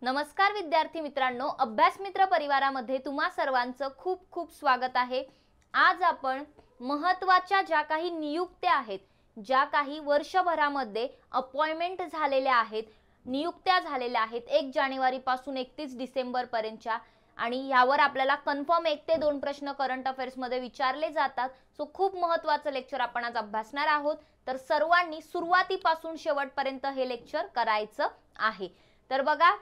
नमस्कार विद्यार्थी मित्रांनो, अभ्यास मित्र परिवारामध्ये तुम्हा सर्वांचं खूप खूप स्वागत आहे। आज आपण महत्त्वाच्या ज्या काही नियुक्त्या आहेत, ज्या काही वर्षभरामध्ये अपॉइंटमेंट झालेल्या आहेत, नियुक्त्या झालेल्या आहेत 1 जानेवारी पासून 31 डिसेंबर पर्यंतच्या, आणि यावर आपल्याला कन्फर्म 1 ते 2 प्रश्न करंट अफेअर्स मध्ये विचारले जातात। सो खूप महत्त्वाचं लेक्चर आपण आज अभ्यासणार आहोत, तर सर्वांनी सुरुवातीपासून शेवटपर्यंत हे लेक्चर करायचं आहे। तर बघा,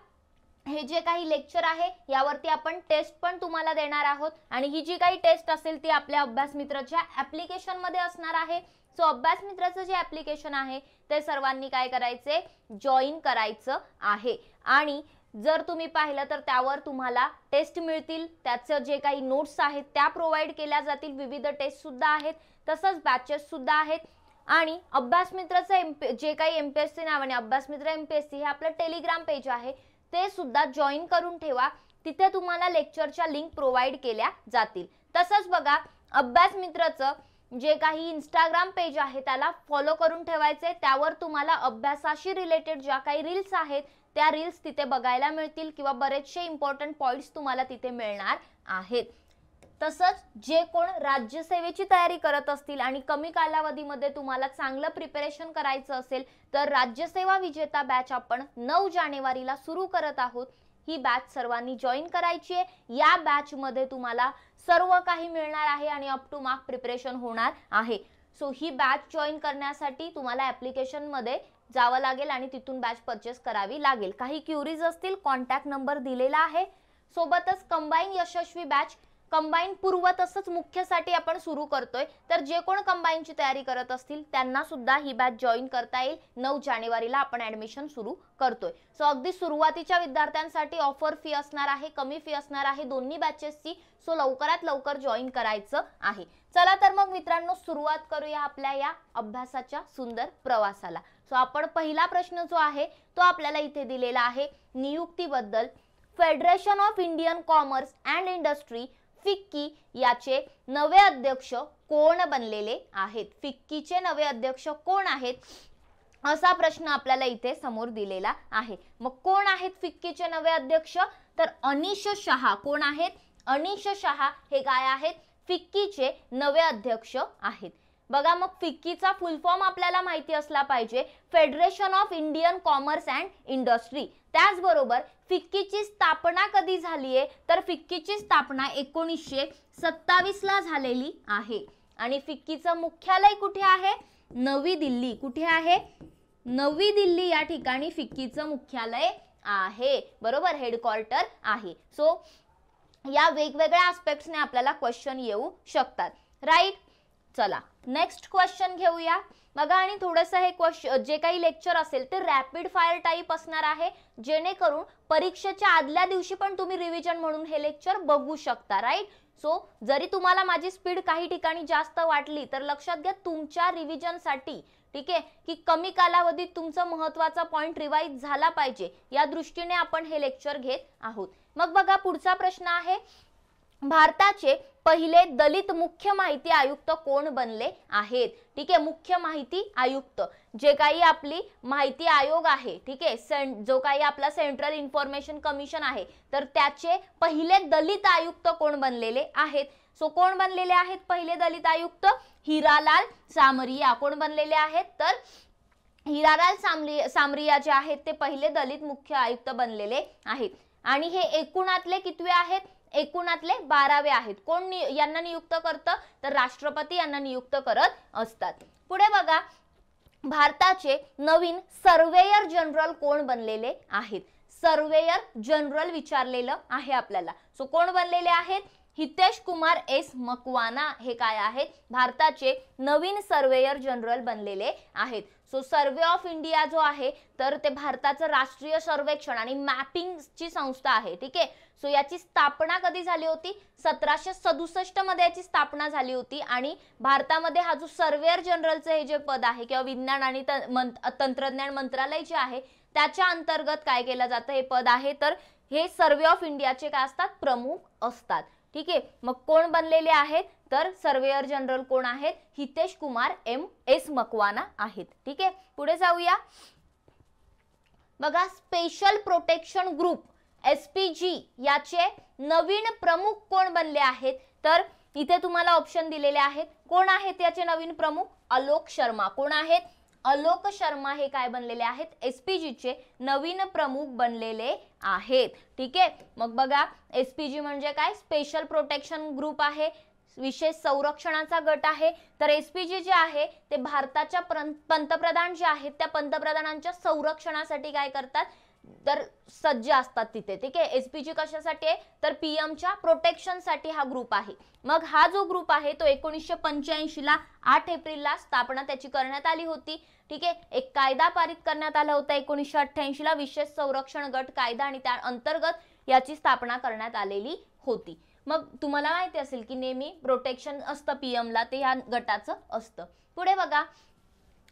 हे जे काही लेक्चर आहे यावरती आपण टेस्ट पण तुम्हाला देणार आहोत, आणि ही जी काही टेस्ट असेल ती आपल्या अभ्यास मित्रच्या ॲप्लिकेशन मध्ये असणार आहे। सो अभ्यास मित्राचं जे ॲप्लिकेशन आहे ते सर्वांनी काय करायचे, जॉईन करायचं आहे। आणि जर तुम्ही पाहिलं तर त्यावर तुम्हाला टेस्ट मिळतील, त्याचं जे काही नोट्स आहेत त्या प्रोव्हाइड केल्या जातील, विविध टेस्ट सुद्धा आहेत, तसंच बॅचेस सुद्धा आहेत। आणि अभ्यास मित्राचं जे काही एमपीएससी नावाने अभ्यास मित्र एमपीएससी हे आपलं टेलिग्राम पेज आहे, ते सुद्धा जॉईन करून ठेवा, तिथे तुम्हाला लेक्चरच्या लिंक प्रोव्हाइड केल्या जातील। तसंच बघा, अभ्यास मित्राचं जे काही इंस्टाग्राम पेज आहे त्याला फॉलो करून ठेवायचे, त्यावर तुम्हाला अभ्यासाशी रिलेटेड ज्या काही रील्स आहेत त्या रील्स तिथे बघायला मिळतील, किंवा बरेचसे इम्पॉर्टंट पॉइंट्स तुम्हाला तिथे मिळणार आहेत। तसंच जे कोण राज्यसेवेची तयारी करत असतील आणि कमी कालावधीमध्ये तुम्हाला चांगलं प्रिपरेशन करायचं असेल, तर राज्यसेवा विजेता बॅच आपण 9 जानेवारीला सुरू करत आहोत। ही बॅच सर्वांनी जॉईन करायची आहे। या बॅच मध्ये तुम्हाला सर्व काही मिळणार आहे आणि अप टू मार्क प्रिपरेशन होणार आहे। सो ही बॅच जॉईन करण्यासाठी तुम्हाला ॲप्लिकेशन मध्ये जावं लागेल आणि तिथून बॅच परचेस करावी लागेल। काही क्युरीज असतील, कॉन्टॅक्ट नंबर दिलेला आहे। सोबतच कंबाईन यशस्वी बॅच, कंबाईन पूर्व तसंच मुख्यसाठी आपण सुरू करतोय, तर जे कोण कंबाईनची तयारी करत असतील त्यांना सुद्धा ही बॅच जॉईन करता येईल। 9 जानेवारीला आपण ॲडमिशन सुरू करतोय। सो अगदी सुरुवातीच्या विद्यार्थ्यांसाठी ऑफर फी असणार आहे, कमी फी असणार आहे दोन्ही बॅचेसची। सो लवकरात लवकर जॉईन करायचं आहे। चला तर मग मित्रांनो, सुरुवात करूया आपल्या या अभ्यासाच्या सुंदर प्रवासाला। सो आपण पहिला प्रश्न जो आहे तो आपल्याला इथे दिलेला आहे नियुक्तीबद्दल। Federation of Indian commerce and industry FICCI याचे नवे अध्यक्ष कोण बनलेले आहेत? फिक्कीचे नवे अध्यक्ष कोण आहेत, असा प्रश्न आपल्याला इथे समोर दिलेला आहे। मग कोण आहेत फिक्कीचे नवे अध्यक्ष? तर अनिश शहा। कोण आहेत? अनिश शहा हे काय आहेत? फिक्कीचे नवे अध्यक्ष आहेत। बघा, मग फिक्कीचा फुल फॉर्म आपल्याला माहिती असला पाहिजे, federation of Indian commerce and industry. त्याचबरोबर फिक्कीची स्थापना कधी झाली आहे? तर फिक्कीची स्थापना 1927 ला झालेली आहे। आणि फिक्कीचं मुख्यालय कुठे आहे? नवी दिल्ली। कुठे आहे? नवी दिल्ली या ठिकाणी फिक्कीचं मुख्यालय आहे, बरोबर, हेडक्वार्टर आहे। सो या वेगवेगळ्या ॲस्पेक्ट्सने आपल्याला क्वेश्चन येऊ शकतात, राईट। चला नेक्स्ट क्वेश्चन घेऊया। बघा, आणि थोडंसं हे क्वेश्चन जे काही लेक्चर असेल ते रॅपिड फायर टाइप असणार आहे, जेणेकरून परीक्षेच्या आदल्या दिवशी पण तुम्ही रिव्हिजन म्हणून हे लेक्चर बघू शकता, राईट। सो जरी तुम्हाला माझी स्पीड काही ठिकाणी जास्त वाटली तर लक्षात घ्या, तुमच्या रिव्हिजनसाठी, ठीक आहे, की कमी कालावधीत तुमचा महत्त्वाचा पॉइंट रिवाइज झाला पाहिजे, या दृष्टीने आपण हे लेक्चर घेत आहोत। मग बघा, पुढचा प्रश्न आहे, भारताचे पहिले दलित मुख्य माहिती आयुक्त कोण बनले आहेत? ठीक आहे, मुख्य माहिती आयुक्त, जे काही आपली माहिती आयोग आहे, ठीक आहे, जो काही आपला सेंट्रल इन्फॉर्मेशन कमिशन आहे, तर त्याचे पहिले दलित आयुक्त कोण बनलेले आहेत? सो कोण बनलेले आहेत पहिले दलित आयुक्त? हिरालाल सामरिया। कोण बनलेले आहेत? तर हिरालाल सामरिया जे आहेत ते पहिले दलित मुख्य आयुक्त बनलेले आहेत। आणि हे एकूणातले कितवे आहेत? एकूणातले 12वे आहेत। कोण यांना नियुक्त करतं? तर राष्ट्रपती यांना नियुक्त करत असतात। पुढे बघा, भारताचे नवीन सर्वेयर जनरल कोण बनलेले आहेत? सर्वेयर जनरल विचारलेलं आहे आपल्याला। सो कोण बनलेले आहेत? हितेश कुमार एस मकवाना हे काय आहेत? भारताचे नवीन सर्वेयर जनरल बनलेले आहेत। सो सर्वे ऑफ इंडिया जो आहे तर ते भारताचं राष्ट्रीय सर्वेक्षण आणि मॅपिंगची संस्था आहे, ठीक आहे। सो याची स्थापना कधी झाली होती? 1767 मध्ये याची स्थापना झाली होती। आणि भारतामध्ये हा जो सर्वेयर जनरलचं हे जे पद आहे, किंवा विज्ञान आणि तंत्रज्ञान मंत्रालय जे आहे त्याच्या अंतर्गत काय केलं जातं हे पद आहे, तर हे सर्वे ऑफ इंडियाचे काय असतात? प्रमुख असतात, ठीक आहे। मग कोण बनलेले आहेत? तर सर्वेयर जनरल कोण आहेत? हितेश कुमार एस मकवाना आहेत, ठीक आहे। पुढे जाऊया। बघा, स्पेशल प्रोटेक्शन ग्रुप एसपीजी याचे नवीन प्रमुख कोण बनले आहेत? तर इथे तुम्हाला ऑप्शन दिलेले आहेत. कोण आहेत याचे नवीन प्रमुख? आलोक शर्मा. कोण आहेत? आलोक शर्मा हे काय बनलेले आहेत? एसपीजी चे नवीन प्रमुख बनलेले आहेत. ठीक आहे, मग बघा एसपीजी म्हणजे काय? स्पेशल प्रोटेक्शन ग्रुप आहे, विशेष संरक्षणाचा गट आहे. तर एसपीजी जे आहे ते भारताच्या पंतप्रधान जे आहेत त्या पंतप्रधानांच्या संरक्षणासाठी काय करतात? तर सज्ज असतात तिथे. ठीक आहे, एसपीजी कशासाठी आहे? तर पीएमच्या प्रोटेक्शन साठी हा ग्रुप आहे. मग हा जो ग्रुप आहे तो 1985 ला 8 एप्रिलला स्थापना त्याची करण्यात आली होती. ठीक आहे, एक कायदा पारित करण्यात आला होता 1988 ला, विशेष संरक्षण गट कायदा, आणि त्या अंतर्गत याची स्थापना करण्यात आलेली होती. मग तुम्हाला माहिती असेल की नेहमी प्रोटेक्शन असतं पीएमला, ते ह्या गटाचं असतं. पुढे बघा,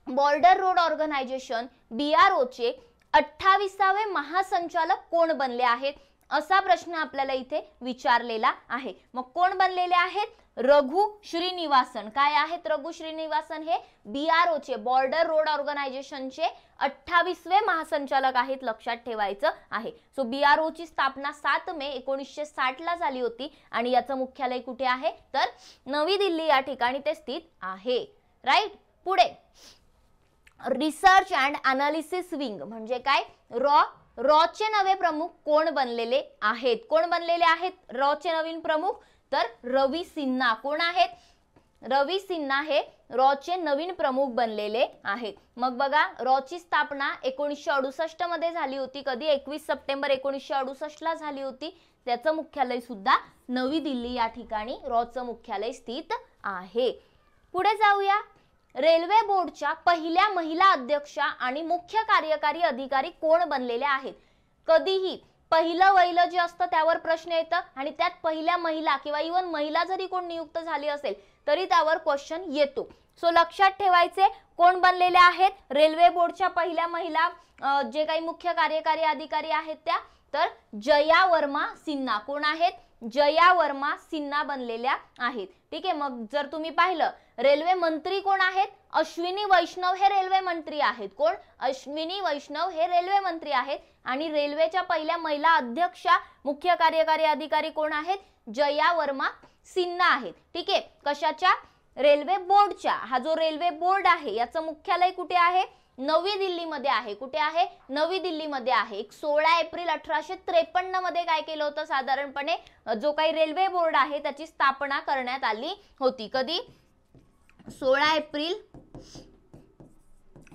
बॉर्डर रोड ऑर्गनायझेशन BRO चे 28वे महासंचालक कोण बनले आहेत? असा प्रश्न आपल्याला इथे विचारलेला आहे. मग कोण बनलेले आहेत? रघु श्रीनिवासन. काय आहेत रघु श्रीनिवासन? हे BRO चे, बॉर्डर रोड ऑर्गनायझेशनचे 28वे महासंचालक आहेत, लक्षात ठेवायचं आहे. सो BRO ची स्थापना 7 मे 1960 ला झाली होती आणि याचं मुख्यालय कुठे आहे? तर नवी दिल्ली या ठिकाणी ते स्थित आहे. राईट. पुढे रिसर्च अँड अनालिसिस विंग म्हणजे काय? रॉचे नवे प्रमुख कोण बनलेले आहेत? कोण बनलेले आहेत रॉचे नवीन प्रमुख? तर रवी सिन्हा. कोण आहेत? रवी सिन्हा हे रॉचे नवीन प्रमुख बनलेले आहेत. मग बघा, रॉची स्थापना 1968 मध्ये झाली होती. कधी? 21 सप्टेंबर 1968 ला झाली होती. त्याचं मुख्यालय सुद्धा नवी दिल्ली या ठिकाणी रॉचं मुख्यालय स्थित आहे. पुढे जाऊया, रेल्वे बोर्डच्या पहिल्या महिला अध्यक्षा आणि मुख्य कार्यकारी अधिकारी कोण बनलेल्या आहेत? कधीही पहिलं वहिलं जे असतं त्यावर प्रश्न येतं आणि त्यात पहिल्या महिला किंवा इवन महिला जरी कोण नियुक्त झाली असेल तरी त्यावर क्वेश्चन येतो. सो लक्षात ठेवायचे कोण बनलेले आहेत रेल्वे बोर्डच्या पहिल्या महिला जे काही मुख्य कार्यकारी अधिकारी आहेत त्या? तर जया वर्मा सिन्हा. कोण आहेत? जया वर्मा सिन्हा बनलेल्या आहेत. ठीक आहे, मग जर तुम्ही पाहिलं रेल्वे मंत्री कोण आहेत? अश्विनी वैष्णव हे रेल्वे मंत्री आहेत. कोण? अश्विनी वैष्णव हे रेल्वे मंत्री आहेत. आणि रेल्वेच्या पहिल्या महिला अध्यक्षा मुख्य कार्यकारी अधिकारी कोण आहेत? जया वर्मा सिन्हा आहेत. ठीक आहे, कशाच्या? रेल्वे बोर्डच्या. हा जो रेल्वे बोर्ड आहे याचं मुख्यालय कुठे आहे? नवी दिल्लीमध्ये आहे. कुठे आहे? नवी दिल्लीमध्ये आहे. 16 एप्रिल 1853 मध्ये काय केलं होतं? साधारणपणे जो काही रेल्वे बोर्ड आहे त्याची स्थापना करण्यात आली होती. कधी? 16 एप्रिल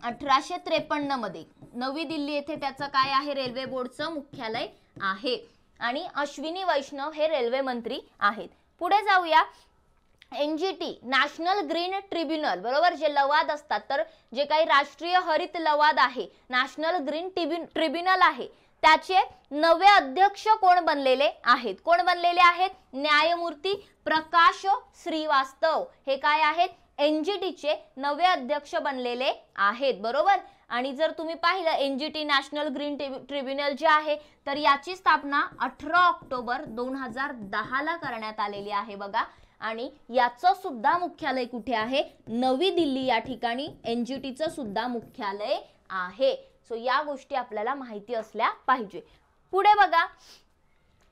1853 मध्ये नवी दिल्ली येथे त्याचं काय आहे? रेल्वे बोर्डचं मुख्यालय आहे. आणि अश्विनी वैष्णव हे रेल्वे मंत्री आहेत. पुढे जाऊया, NGT नॅशनल ग्रीन ट्रिब्युनल, बरोबर, जे लवाद असतात, तर जे काही राष्ट्रीय हरित लवाद आहे, नॅशनल ग्रीन ट्रिब्युनल आहे, त्याचे नवे अध्यक्ष कोण बनलेले आहेत? कोण बनलेले आहेत? न्यायमूर्ती प्रकाश श्रीवास्तव हे काय आहेत? NGT चे नवे अध्यक्ष बनलेले आहेत. बरोबर. आणि जर तुम्ही पाहिलं NGT नॅशनल ग्रीन ट्रिब्युनल जे आहे तर याची स्थापना 18 ऑक्टोबर 2010 ला करण्यात आलेली आहे बघा. आणि याचं सुद्धा मुख्यालय कुठे आहे? नवी दिल्ली या ठिकाणी NGTचं सुद्धा मुख्यालय आहे. सो या गोष्टी आपल्याला माहिती असल्या पाहिजे. पुढे बघा,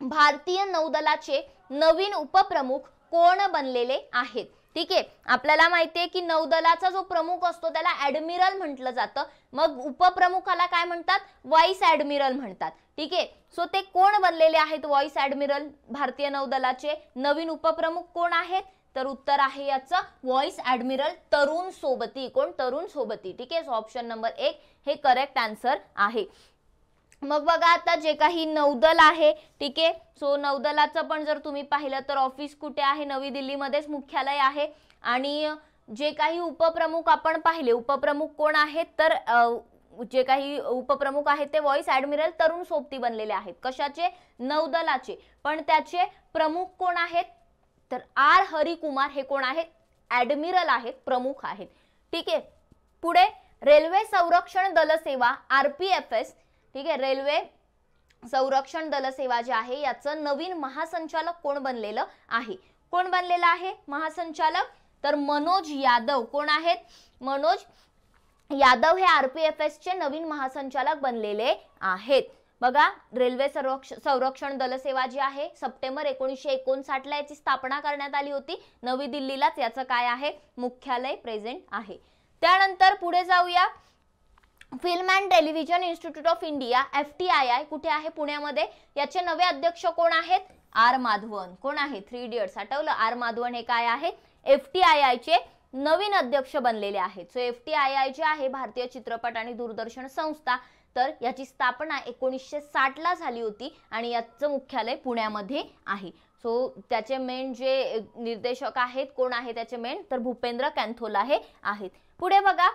भारतीय नौदलाचे नवीन उपप्रमुख कोण बनलेले आहेत? ठीक आहे, आपल्याला माहिती आहे की नौदलाचा जो प्रमुख असतो त्याला ॲडमिरल म्हटलं जातं. मग उपप्रमुखाला काय म्हणतात? व्हाईस ॲडमिरल म्हणतात. ठीक आहे, सो ते कोण बनलेले आहेत व्हाईस ॲडमिरल भारतीय नौदलाचे? नवीन उपप्रमुख कोण आहेत? तर उत्तर आहे याचं व्हाईस ॲडमिरल तरुण सोबती. कोण? तरुण सोबती. ठीक आहे, सो ऑप्शन नंबर 1 हे करेक्ट आन्सर आहे. मग बघा, आता जे काही नौदल आहे, ठीक आहे, सो नौदलाचं पण जर तुम्ही पाहिलं तर ऑफिस कुठे आहे? नवी दिल्लीमध्येच मुख्यालय आहे. आणि जे काही उपप्रमुख आपण पाहिले, उपप्रमुख कोण आहेत? तर जे काही उपप्रमुख आहेत ते व्हाईस ॲडमिरल तरुण सोबती बनलेले आहेत. कशाचे? नौदलाचे. पण त्याचे प्रमुख कोण आहेत? तर R हरिकुमार हे कोण आहेत? ॲडमिरल आहेत, प्रमुख आहेत. ठीक आहे, पुढे रेल्वे संरक्षण दल सेवा RPFS, ठीक आहे, रेल्वे संरक्षण दल सेवा जे आहे याचं नवीन महासंचालक कोण बनलेलं आहे? कोण बनलेलं आहे महासंचालक? तर मनोज यादव. कोण आहेत? मनोज यादव हे RPFS चे नवीन महासंचालक बनलेले आहेत. बघा, रेल्वे संरक्षण दल सेवा जी आहे सप्टेंबर 1959 ला याची स्थापना करण्यात आली होती. नवी दिल्लीलाच याचं काय आहे, मुख्यालय प्रेझेंट आहे. त्यानंतर पुढे जाऊया, film and television institute of India FTII कुठे आहे, पुण्यामध्ये. याचे नवे अध्यक्ष कोण आहेत, आर माधवन. कोण आहे, 3 इडियट्स आठवलं, आर माधवन हे काय आहेत, FTII चे नवीन अध्यक्ष बनलेले आहेत. सो FTII जे आहे भारतीय चित्रपट आणि दूरदर्शन संस्था, तर याची स्थापना 1960 ला झाली होती आणि याचं मुख्यालय पुण्यामध्ये आहे. सो त्याचे मेन जे निर्देशक आहेत, कोण आहे त्याचे मेन, तर भूपेंद्र कॅन्थोला हे आहेत. पुढे बघा,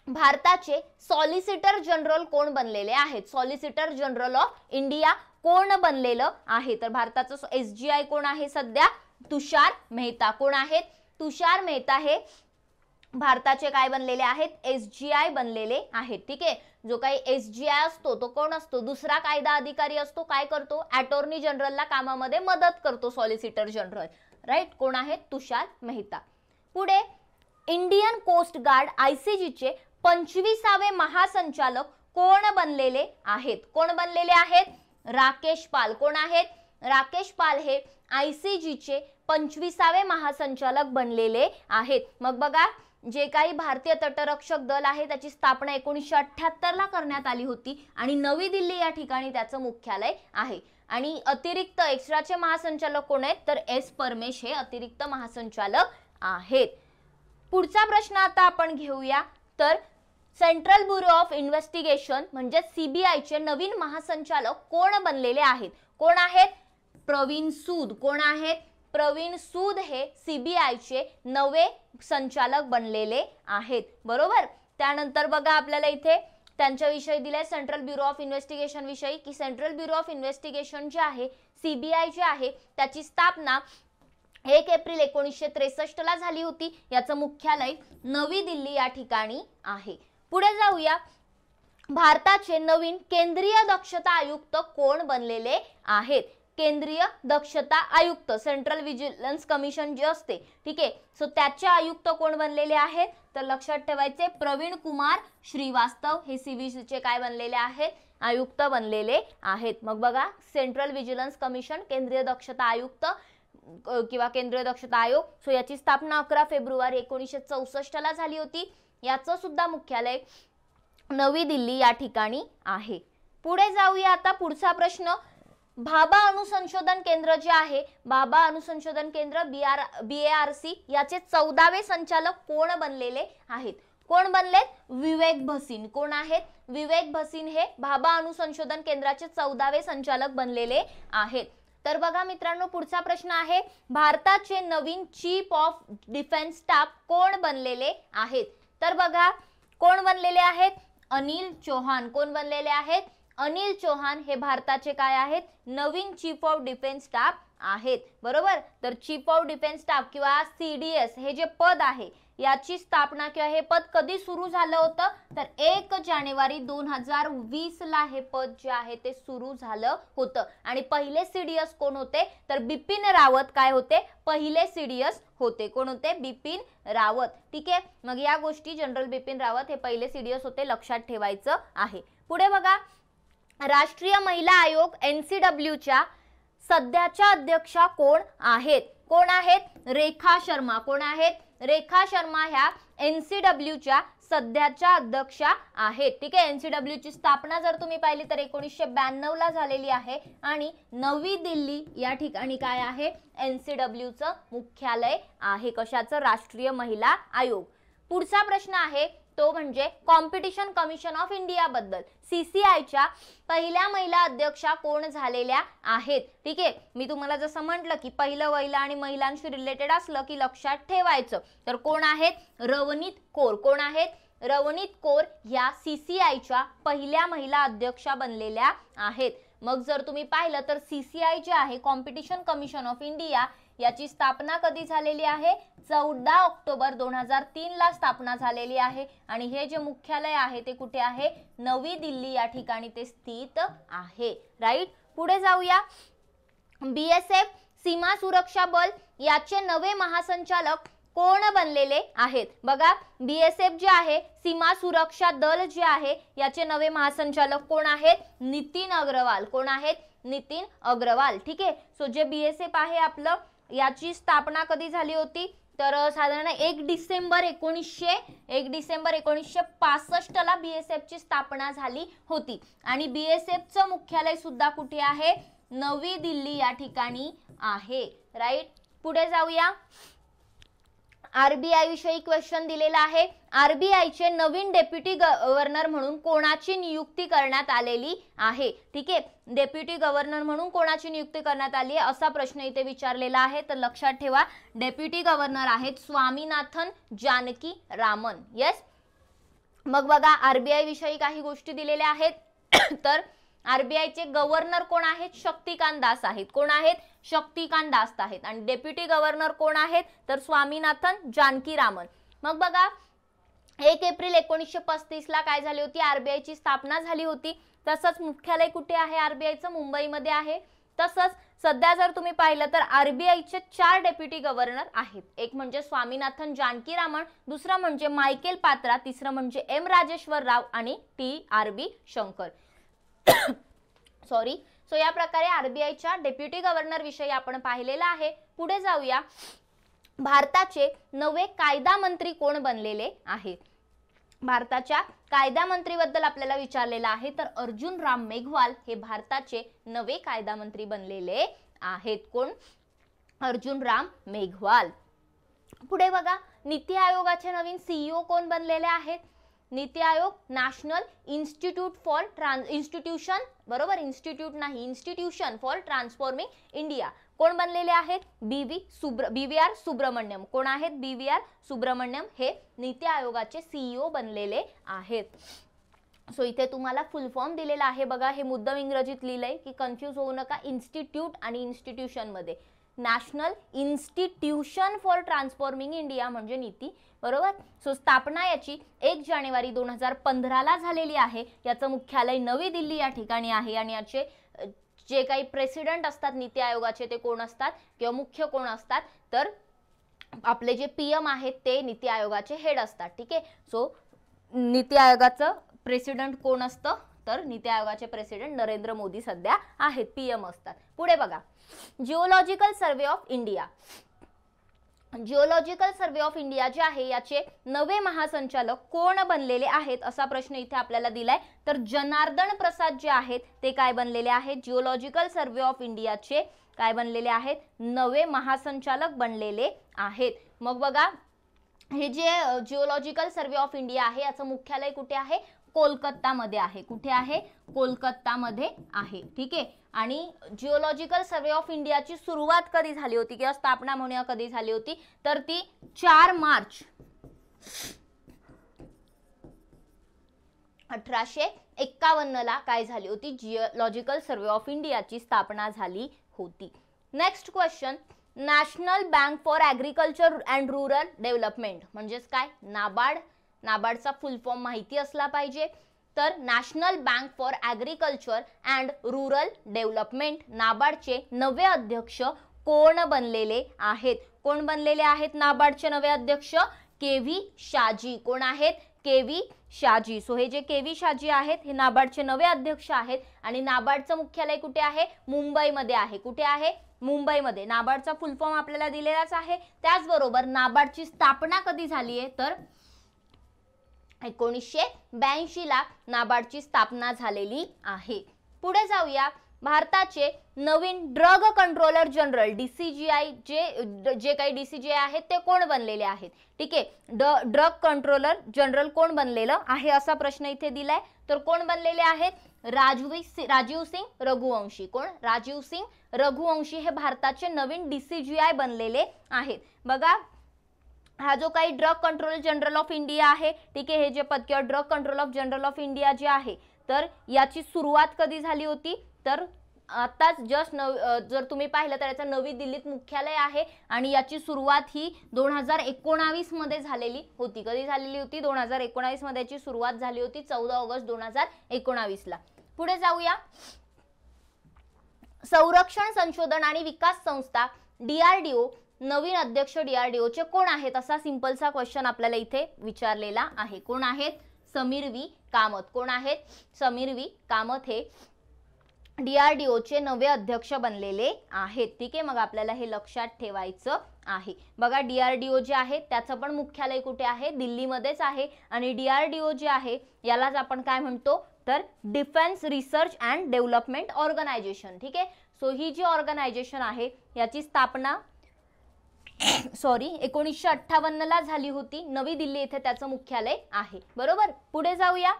भारताचे सॉलिसिटर जनरल कोण बनलेले आहेत, सॉलिसिटर जनरल ऑफ इंडिया कोण बनलेलं आहे, तर भारताचं SGI कोण आहे सध्या, तुषार मेहता. कोण आहेत, तुषार मेहता हे भारताचे काय बनलेले आहेत, SGI बनलेले आहेत. ठीक आहे, जो काही SGI असतो तो कोण असतो, दुसरा कायदा अधिकारी असतो, काय करतो, अटॉर्नी जनरलला कामामध्ये मदत करतो सॉलिसिटर जनरल, राईट. कोण आहेत, तुषार मेहता. पुढे, इंडियन कोस्ट गार्ड ICG चे 25वे महासंचालक कोण बनलेले आहेत, कोण बनलेले आहेत, राकेश पाल. कोण आहेत, राकेश पाल हे ICG चे 25वे महासंचालक बनलेले आहेत. मग बघा, जे काही भारतीय तटरक्षक दल आहे त्याची स्थापना 1978 ला करण्यात आली होती आणि नवी दिल्ली या ठिकाणी त्याचं मुख्यालय आहे. आणि अतिरिक्त एक्स्ट्राचे महासंचालक कोण आहेत, तर S परमेश हे अतिरिक्त महासंचालक आहेत. पुढचा प्रश्न आता आपण घेऊया, तर सेंट्रल ब्युरो ऑफ इन्व्हेस्टिगेशन म्हणजे CBI चे नवीन महासंचालक कोण बनलेले आहेत, कोण आहेत, प्रवीण सूद. कोण आहेत, प्रवीण सूद हे CBI चे नवे संचालक बनलेले आहेत, बरोबर. त्यानंतर बघा, आपल्याला इथे त्यांच्याविषयी दिले सेंट्रल ब्युरो ऑफ इन्व्हेस्टिगेशन विषयी, की सेंट्रल ब्युरो ऑफ इन्व्हेस्टिगेशन जे आहे CBI जे आहे त्याची स्थापना 1 एप्रिल 1963 ला झाली होती. याचं मुख्यालय नवी दिल्ली या ठिकाणी आहे. पुढे जाऊया, भारताचे नवीन केंद्रीय दक्षता आयुक्त कोण बनलेले आहेत, केंद्रीय दक्षता आयुक्त, सेंट्रल विजिलन्स कमिशन जे असते, ठीक आहे. सो त्याचे आयुक्त कोण बनलेले आहेत, तर लक्षात ठेवायचे प्रवीण कुमार श्रीवास्तव हे CBI चे काय बनलेले आहेत, आयुक्त बनलेले आहेत. मग बघा, सेंट्रल विजिलन्स कमिशन, केंद्रीय दक्षता आयुक्त किंवा केंद्रीय दक्षता आयोग, सो याची स्थापना 11 फेब्रुवारी 1964 ला झाली होती. याचं सुद्धा मुख्यालय नवी दिल्ली या ठिकाणी आहे. पुढे जाऊया, आता पुढचा प्रश्न, भाभा अणुसंशोधन केंद्र जे आहे, भाभा अणुसंशोधन केंद्र BARC याचे 14वे संचालक कोण बनलेले आहेत, कोण बनलेत, विवेक भसीन. कोण आहेत, विवेक भसीन हे भाभा अणुसंशोधन केंद्राचे 14वे संचालक बनलेले आहेत. तर बघा मित्रांनो, पुढचा प्रश्न आहे, भारताचे नवीन चीफ ऑफ डिफेन्स स्टाफ कोण बनलेले आहेत, तर बघा कोण बनलेले आहेत, अनिल चौहान. कोण बनलेले आहेत, अनिल चौहान हे भारताचे काय आहेत, नवीन चीफ ऑफ डिफेन्स स्टाफ आहेत, बरोबर. तर चीफ ऑफ डिफेन्स स्टाफ किंवा CDS हे जे पद आहे याची स्थापना किंवा हे पद कधी सुरू झालं होतं, तर 1 जानेवारी 2020 ला हे पद जे आहे ते सुरू झालं होतं. आणि पहिले CDS कोण होते, तर बिपिन रावत काय होते, पहिले CDS होते. कोण होते, बिपिन रावत. ठीक आहे, मग या गोष्टी, जनरल बिपिन रावत हे पहिले CDS होते, लक्षात ठेवायचं आहे. पुढे बघा, राष्ट्रीय महिला आयोग NCW च्या सध्याच्या अध्यक्षा कोण आहेत, कोण आहेत, रेखा शर्मा. कोण आहेत, रेखा शर्मा ह्या NCW च्या सध्याच्या अध्यक्षा आहेत. ठीक आहे, NCW ची स्थापना जर तुम्ही पाहिली तर 1992 ला झालेली आहे आणि नवी दिल्ली या ठिकाणी काय आहे, NCW चं मुख्यालय आहे. कशाचं, राष्ट्रीय महिला आयोग. पुढचा प्रश्न आहे तो म्हणजे कॉम्पिटिशन कमिशन ऑफ इंडिया बद्दल. CCI च्या पहिल्या महिला अध्यक्षा कोण झालेल्या आहेत. ठीक आहे, मी तुम्हाला जसं म्हटलं की पहिलं वहिला आणि महिलांशी रिलेटेड असलं की लक्षात ठेवायचं. तर कोण आहेत, रवनीत कौर. कोण आहेत, रवनीत कौर या CCI च्या पहिल्या महिला अध्यक्षा बनलेल्या आहेत. मग जर तुम्ही पाहिलं तर CCI जे आहे, कॉम्पिटिशन कमिशन ऑफ इंडिया, याची स्थापना कधी झालेली आहे, 14 ऑक्टोबर 2003 ला स्थापना झालेली आहे आणि हे जे मुख्यालय आहे ते कुठे आहे, नवी दिल्ली या ठिकाणी ते स्थित आहे. राईट. पुढे जाऊया, BSF सीमा सुरक्षा बल याचे नवे महासंचालक कोण बनलेले आहेत? बघा BSF जे आहे सीमा सुरक्षा दल जे आहे याचे नवे महासंचालक कोण आहेत? नितीन अग्रवाल. कोण आहेत? नितीन अग्रवाल. ठीक आहे. सो जे BSF आहे आपलं याची स्थापना कधी झाली होती? तर साधारण 1 डिसेंबर 1965 ला BSF ची स्थापना झाली होती आणि BSF चं मुख्यालय सुद्धा कुठे आहे? नवी दिल्ली या ठिकाणी आहे. राईट. पुढे जाऊया. RBI विषयी क्वेश्चन दिलेला आहे. RBI चे नवीन डेप्युटी गव्हर्नर म्हणून कोणाची नियुक्ती करण्यात आलेली आहे? ठीक आहे. डेप्युटी गव्हर्नर म्हणून कोणाची नियुक्ती करण्यात आली आहे असा प्रश्न इथे विचारलेला आहे. तर लक्षात ठेवा डेप्युटी गव्हर्नर आहेत स्वामीनाथन जानकी रामन. येस. मग बघा RBI विषयी काही गोष्टी दिलेल्या आहेत. तर RBI चे गव्हर्नर कोण आहेत? शक्तिकांत दास आहेत. कोण आहेत? शक्तिकांत दास आहेत. आणि डेप्युटी गव्हर्नर कोण आहेत? तर स्वामीनाथन जानकी रामन. मग बघा 1 एप्रिल 1935 ला काय झाली होती? RBI ची स्थापना झाली होती. तसंच मुख्यालय कुठे आहे RBI चं? मुंबईमध्ये आहे. तसंच सध्या जर तुम्ही पाहिलं तर RBI चे 4 डेप्युटी गव्हर्नर आहेत. एक म्हणजे स्वामीनाथन जानकी रामन, दुसरा म्हणजे मायकेल पात्रा, तिसरं म्हणजे M राजेश्वर राव आणि TRB शंकर. सॉरी. सो या प्रकारे RBI च्या डेप्युटी गव्हर्नर विषयी आपण पाहिलेला आहे. पुढे जाऊया. भारताचे नवे कायदा मंत्री कोण बनलेले आहेत? भारताच्या कायदा मंत्री बद्दल आपल्याला विचारलेला आहे. तर अर्जुन राम मेघवाल हे भारताचे नवे कायदा मंत्री बनलेले आहेत. कोण? अर्जुन राम मेघवाल. पुढे बघा नीति आयोगाचे नवीन CEO कोण बनलेले आहेत? NITI Aayog national institute for institution, बरोबर, इन्स्टिट्यूट नाही, इन्स्टिट्यूशन फॉर ट्रान्सफॉर्मिंग इंडिया. कोण बनलेले आहेत? BVR सुब्रमण्यम. कोण आहेत? BVR सुब्रमण्यम हे नीति आयोगाचे CEO बनलेले आहेत. सो इथे तुम्हाला फुल फॉर्म दिलेला आहे बघा. हे मुद्दाम इंग्रजीत लिहिलंय की कन्फ्यूज होऊ नका इन्स्टिट्यूट आणि इन्स्टिट्यूशन मध्ये. National institution for transforming India म्हणजे नीती, बरोबर. सो स्थापना याची 1 जानेवारी 2015 ला झालेली आहे. याचं मुख्यालय नवी दिल्ली या ठिकाणी आहे आणि याचे जे काही प्रेसिडेंट असतात नीति आयोगाचे ते कोण असतात किंवा मुख्य कोण असतात? तर आपले जे PM आहेत ते नीति आयोगाचे हेड असतात. ठीक आहे. सो नीति आयोगाचं प्रेसिडेंट कोण असतं? तर नीति आयोगाचे प्रेसिडेंट नरेंद्र मोदी सध्या आहेत, PM असतात. पुढे बघा geological survey of India. Geological survey of India जे आहे याचे नवे महासंचालक कोण बनलेले आहेत असा प्रश्न इथे आपल्याला दिलाय. तर जनार्दन प्रसाद जे आहेत ते काय बनलेले आहेत? जिओलॉजिकल सर्वे ऑफ इंडियाचे काय बनलेले आहेत? नवे महासंचालक बनलेले आहेत. मग बघा हे जे जिओलॉजिकल सर्वे ऑफ इंडिया आहे याचं मुख्यालय कुठे आहे? कोलकाता मध्ये आहे. कुठे आहे? कोलकाता मध्ये आहे. ठीक आहे. आणि जिओलॉजिकल सर्वे ऑफ इंडियाची सुरुवात कधी झाली होती किंवा स्थापना म्हणूया कधी झाली होती? तर ती 4 मार्च 1851 ला काय झाली होती? जिओलॉजिकल सर्वे ऑफ इंडियाची स्थापना झाली होती. Next question. National bank for agriculture and rural development म्हणजेच काय? नाबार्ड. नाबार्डचा फुल फॉर्म माहिती असला पाहिजे. तर national bank for agriculture and rural development नाबार्डचे नवे अध्यक्ष कोण बनलेले आहेत? कोण बनलेले आहेत नाबार्डचे नवे अध्यक्ष? KV शाजी. कोण आहेत? KV शाजी. सो हे जे KV शाजी आहेत हे नाबार्डचे नवे अध्यक्ष आहेत आणि नाबार्डचं मुख्यालय कुठे आहे? मुंबईमध्ये आहे. कुठे आहे? मुंबईमध्ये. नाबार्डचा फुल फॉर्म आपल्याला दिलेलाच आहे. त्याचबरोबर नाबार्डची स्थापना कधी झाली आहे? तर 1982 ला नाबार्डची स्थापना झालेली आहे. पुढे जाऊया. भारताचे नवीन ड्रग कंट्रोलर जनरल DCGI जे काही DCGI आहेत ते कोण बनलेले आहेत? ठीक आहे. ड्रग कंट्रोलर जनरल कोण बनलेलं आहे असा प्रश्न इथे दिलाय. तर कोण बनलेले आहेत? राजीव सिंग रघुवंशी. कोण? राजीव सिंग रघुवंशी हे भारताचे नवीन DCGI बनलेले आहेत. बघा हा जो काही drug controller general of India आहे, ठीक आहे, हे जे पद किंवा drug control of general of India जे आहे तर याची सुरुवात कधी झाली होती? तर आताच जस्ट जर तुम्ही पाहिलं तर याचं नवी दिल्लीत मुख्यालय आहे आणि याची सुरुवात ही 2019 मध्ये झालेली होती. कधी झालेली होती? 2019 मध्ये याची सुरुवात झाली होती 14 ऑगस्ट 2019 ला. पुढे जाऊया. संरक्षण संशोधन आणि विकास संस्था DRDO नवीन अध्यक्ष DRDO चे कोण आहेत असा सिंपलसा क्वेश्चन आपल्याला इथे विचारलेला आहे. कोण आहेत? समीर व्ही कामत. कोण आहेत? समीर व्ही कामत हे DRDO चे नवे अध्यक्ष बनलेले आहेत. ठीक आहे, मग आपल्याला हे लक्षात ठेवायचं आहे. बघा DRDO जे आहे त्याचं पण मुख्यालय कुठे आहे? दिल्लीमध्येच आहे. आणि DRDO जे आहे यालाच आपण काय म्हणतो तर defence research and development organisation. ठीक आहे, सो ही जी ऑर्गनायझेशन आहे याची स्थापना 1958 ला झाली होती. नवी दिल्ली येथे त्याचं मुख्यालय आहे. बरोबर, पुढे जाऊया.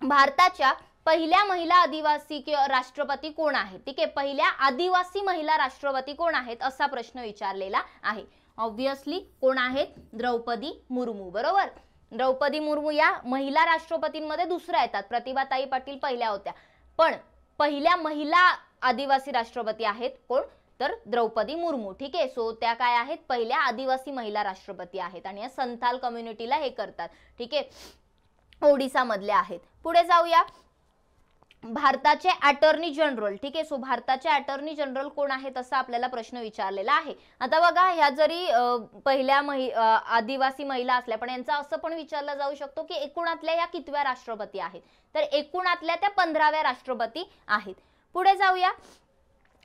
भारताच्या पहिल्या महिला आदिवासी राष्ट्रपती कोण आहेत? ठीक आहे, पहिल्या आदिवासी महिला राष्ट्रपती कोण आहेत असा प्रश्न विचारलेला आहे. ऑब्विसली कोण आहेत? द्रौपदी मुर्मू. बरोबर, द्रौपदी मुर्मू या महिला राष्ट्रपतींमध्ये दुसऱ्या येतात. प्रतिभाताई पाटील पहिल्या होत्या, पण पहिल्या महिला आदिवासी राष्ट्रपती आहेत कोण तर द्रौपदी मुर्मू. ठीक आहे, सो त्या काय आहेत? पहिल्या आदिवासी महिला राष्ट्रपती आहेत आणि या संथाल कम्युनिटीला हे करतात. ठीक आहे, ओडिसा मधले आहेत. पुढे जाऊया. भारताचे अटॉर्नी जनरल. ठीक आहे, सो भारताचे अटॉर्नी जनरल कोण आहेत असा आपल्याला प्रश्न विचारलेला आहे. आता बघा, ह्या जरी पहिल्या आदिवासी महिला असल्या पण यांचा असं पण विचारलं जाऊ शकतो की एकूणातल्या ह्या कितव्या राष्ट्रपती आहेत? तर एकूणातल्या त्या 15व्या राष्ट्रपती आहेत. पुढे जाऊया.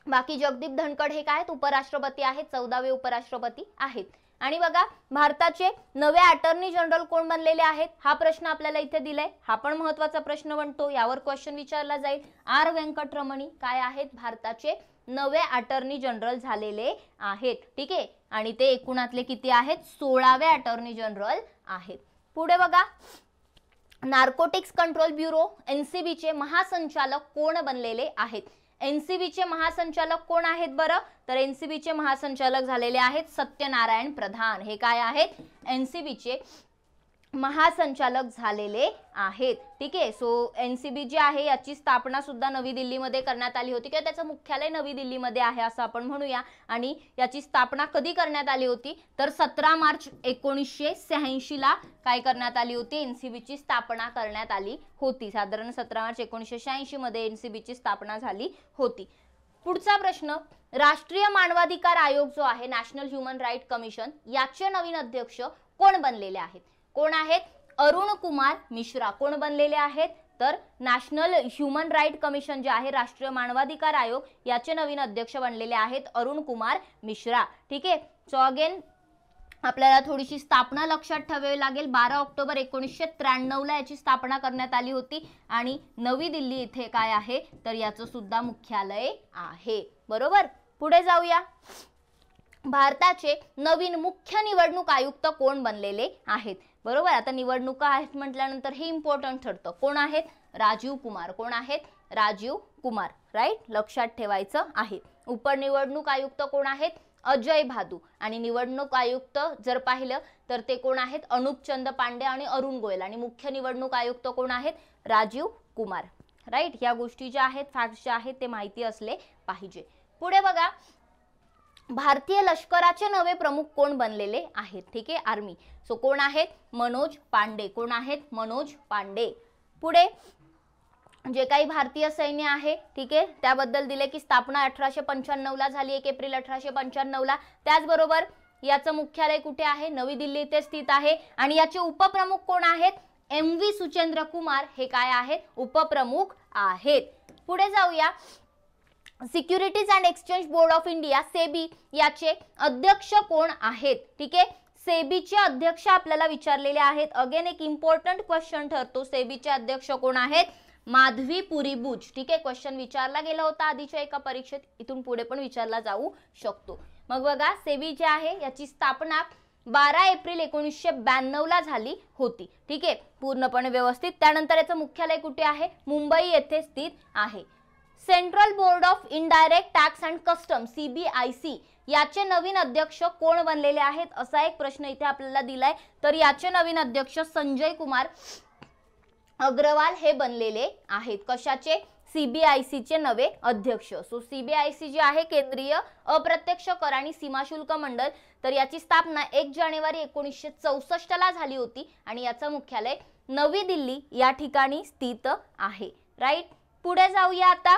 बाकी जगदीप धनखड हे काय आहेत? उपराष्ट्रपती आहेत, 14वे उपराष्ट्रपती आहेत. आणि बघा, भारताचे नवे अटॉर्नी जनरल कोण बनलेले आहेत हा प्रश्न आपल्याला इथे दिलाय. हा पण महत्त्वाचा प्रश्न बनतो, यावर क्वेश्चन विचारला जाईल. आर व्यंकटरमणी काय आहेत? भारताचे नवे अटॉर्नी जनरल झालेले आहेत. ठीक आहे, आणि ते एकूणातले किती आहेत? 16वे अटॉर्नी जनरल आहेत. पुढे बघा, नार्कोटिक्स कंट्रोल ब्युरो NCB चे महासंचालक कोण बनलेले आहेत? NCB चे महासंचालक कोण आहेत बरं? तर NCB चे महासंचालक झालेले आहेत सत्यनारायण प्रधान. हे काय आहेत? NCB चे महासंचालक झालेले आहेत. ठीक आहे, सो NCB जे आहे याची स्थापना सुद्धा नवी दिल्लीमध्ये करण्यात आली होती किंवा त्याचं मुख्यालय नवी दिल्लीमध्ये आहे असं आपण म्हणूया. आणि याची स्थापना कधी करण्यात आली होती तर 17 मार्च 1986 ला काय करण्यात आली होती? NCB ची स्थापना करण्यात आली होती. साधारण 17 मार्च 1986 मध्ये NCB ची स्थापना झाली होती. पुढचा प्रश्न, राष्ट्रीय मानवाधिकार आयोग जो आहे नॅशनल ह्युमन राईट कमिशन याचे नवीन अध्यक्ष कोण बनलेले आहेत? कोण आहेत? अरुण कुमार मिश्रा. कोण बनलेले आहेत? तर नॅशनल ह्युमन राईट कमिशन जे आहे राष्ट्रीय मानवाधिकार आयोग याचे नवीन अध्यक्ष बनलेले आहेत अरुण कुमार मिश्रा. ठीक आहे, सो अगेन आपल्याला थोडीशी स्थापना लक्षात ठेवावी लागेल. 12 ऑक्टोबर 1993 ला याची स्थापना करण्यात आली होती आणि नवी दिल्ली इथे काय आहे तर याचं सुद्धा मुख्यालय आहे. बरोबर, पुढे जाऊया. भारताचे नवीन मुख्य निवडणूक आयुक्त कोण बनलेले आहेत? बरोबर, आता निवडणुका आहेत म्हटल्यानंतर हे इम्पॉर्टंट ठरतं. कोण आहेत? राजीव कुमार. कोण आहेत? राजीव कुमार. राईट, लक्षात ठेवायचं आहे. उपनिवडणूक आयुक्त कोण आहेत? अजय भादू. आणि निवडणूक आयुक्त जर पाहिलं तर ते कोण आहेत? अनुप चंद पांडे आणि अरुण गोयल. आणि मुख्य निवडणूक आयुक्त कोण आहेत? राजीव कुमार. राईट, ह्या गोष्टी ज्या आहेत फॅक्ट्स ज्या आहेत ते माहिती असले पाहिजे. पुढे बघा, भारतीय लष्कराचे नवे प्रमुख कोण बनलेले आहेत? ठीक आहे, आर्मी. सो कोण आहेत? मनोज पांडे. कोण आहेत? मनोज पांडे. पुढे जे काही भारतीय सैन्य आहे ठीक आहे त्याबद्दल दिले की स्थापना 1895 ला झाली, 1 एप्रिल 1895 ला. त्याचबरोबर याचं मुख्यालय कुठे आहे? नवी दिल्ली येथे स्थित आहे. आणि याचे उपप्रमुख कोण आहेत? MV सुचेंद्र कुमार हे काय आहेत? उपप्रमुख आहेत. पुढे जाऊया. Securities and exchange board of India SEBI याचे अध्यक्ष कोण आहेत? ठीक आहे, सेबीचे अध्यक्ष आपल्याला विचारलेले आहेत. अगेन एक इम्पॉर्टंट क्वेश्चन ठरतो. सेबीचे अध्यक्ष कोण आहेत? माधवी पुरीबुच. ठीक आहे, क्वेश्चन विचारला गेला होता आधीच्या एका परीक्षेत, इथून पुढे पण विचारला जाऊ शकतो. मग बघा, सेबी जे आहे याची स्थापना 12 एप्रिल 1992 ला झाली होती. ठीक आहे, पूर्णपणे व्यवस्थित. त्यानंतर याचं मुख्यालय कुठे आहे? मुंबई येथे स्थित आहे. Central board of indirect tax and custom CBIC याचे नवीन अध्यक्ष कोण बनलेले आहेत असा एक प्रश्न इथे आपल्याला दिलाय. तर याचे नवीन अध्यक्ष संजय कुमार अग्रवाल हे बनलेले आहेत. कशाचे? CBIC चे नवे अध्यक्ष. सो CBIC जे आहे केंद्रीय अप्रत्यक्ष कर आणि सीमा शुल्क मंडळ, तर याची स्थापना 1 जानेवारी 1964 ला झाली होती आणि याचं मुख्यालय नवी दिल्ली या ठिकाणी स्थित आहे. राईट, पुढे जाऊया. आता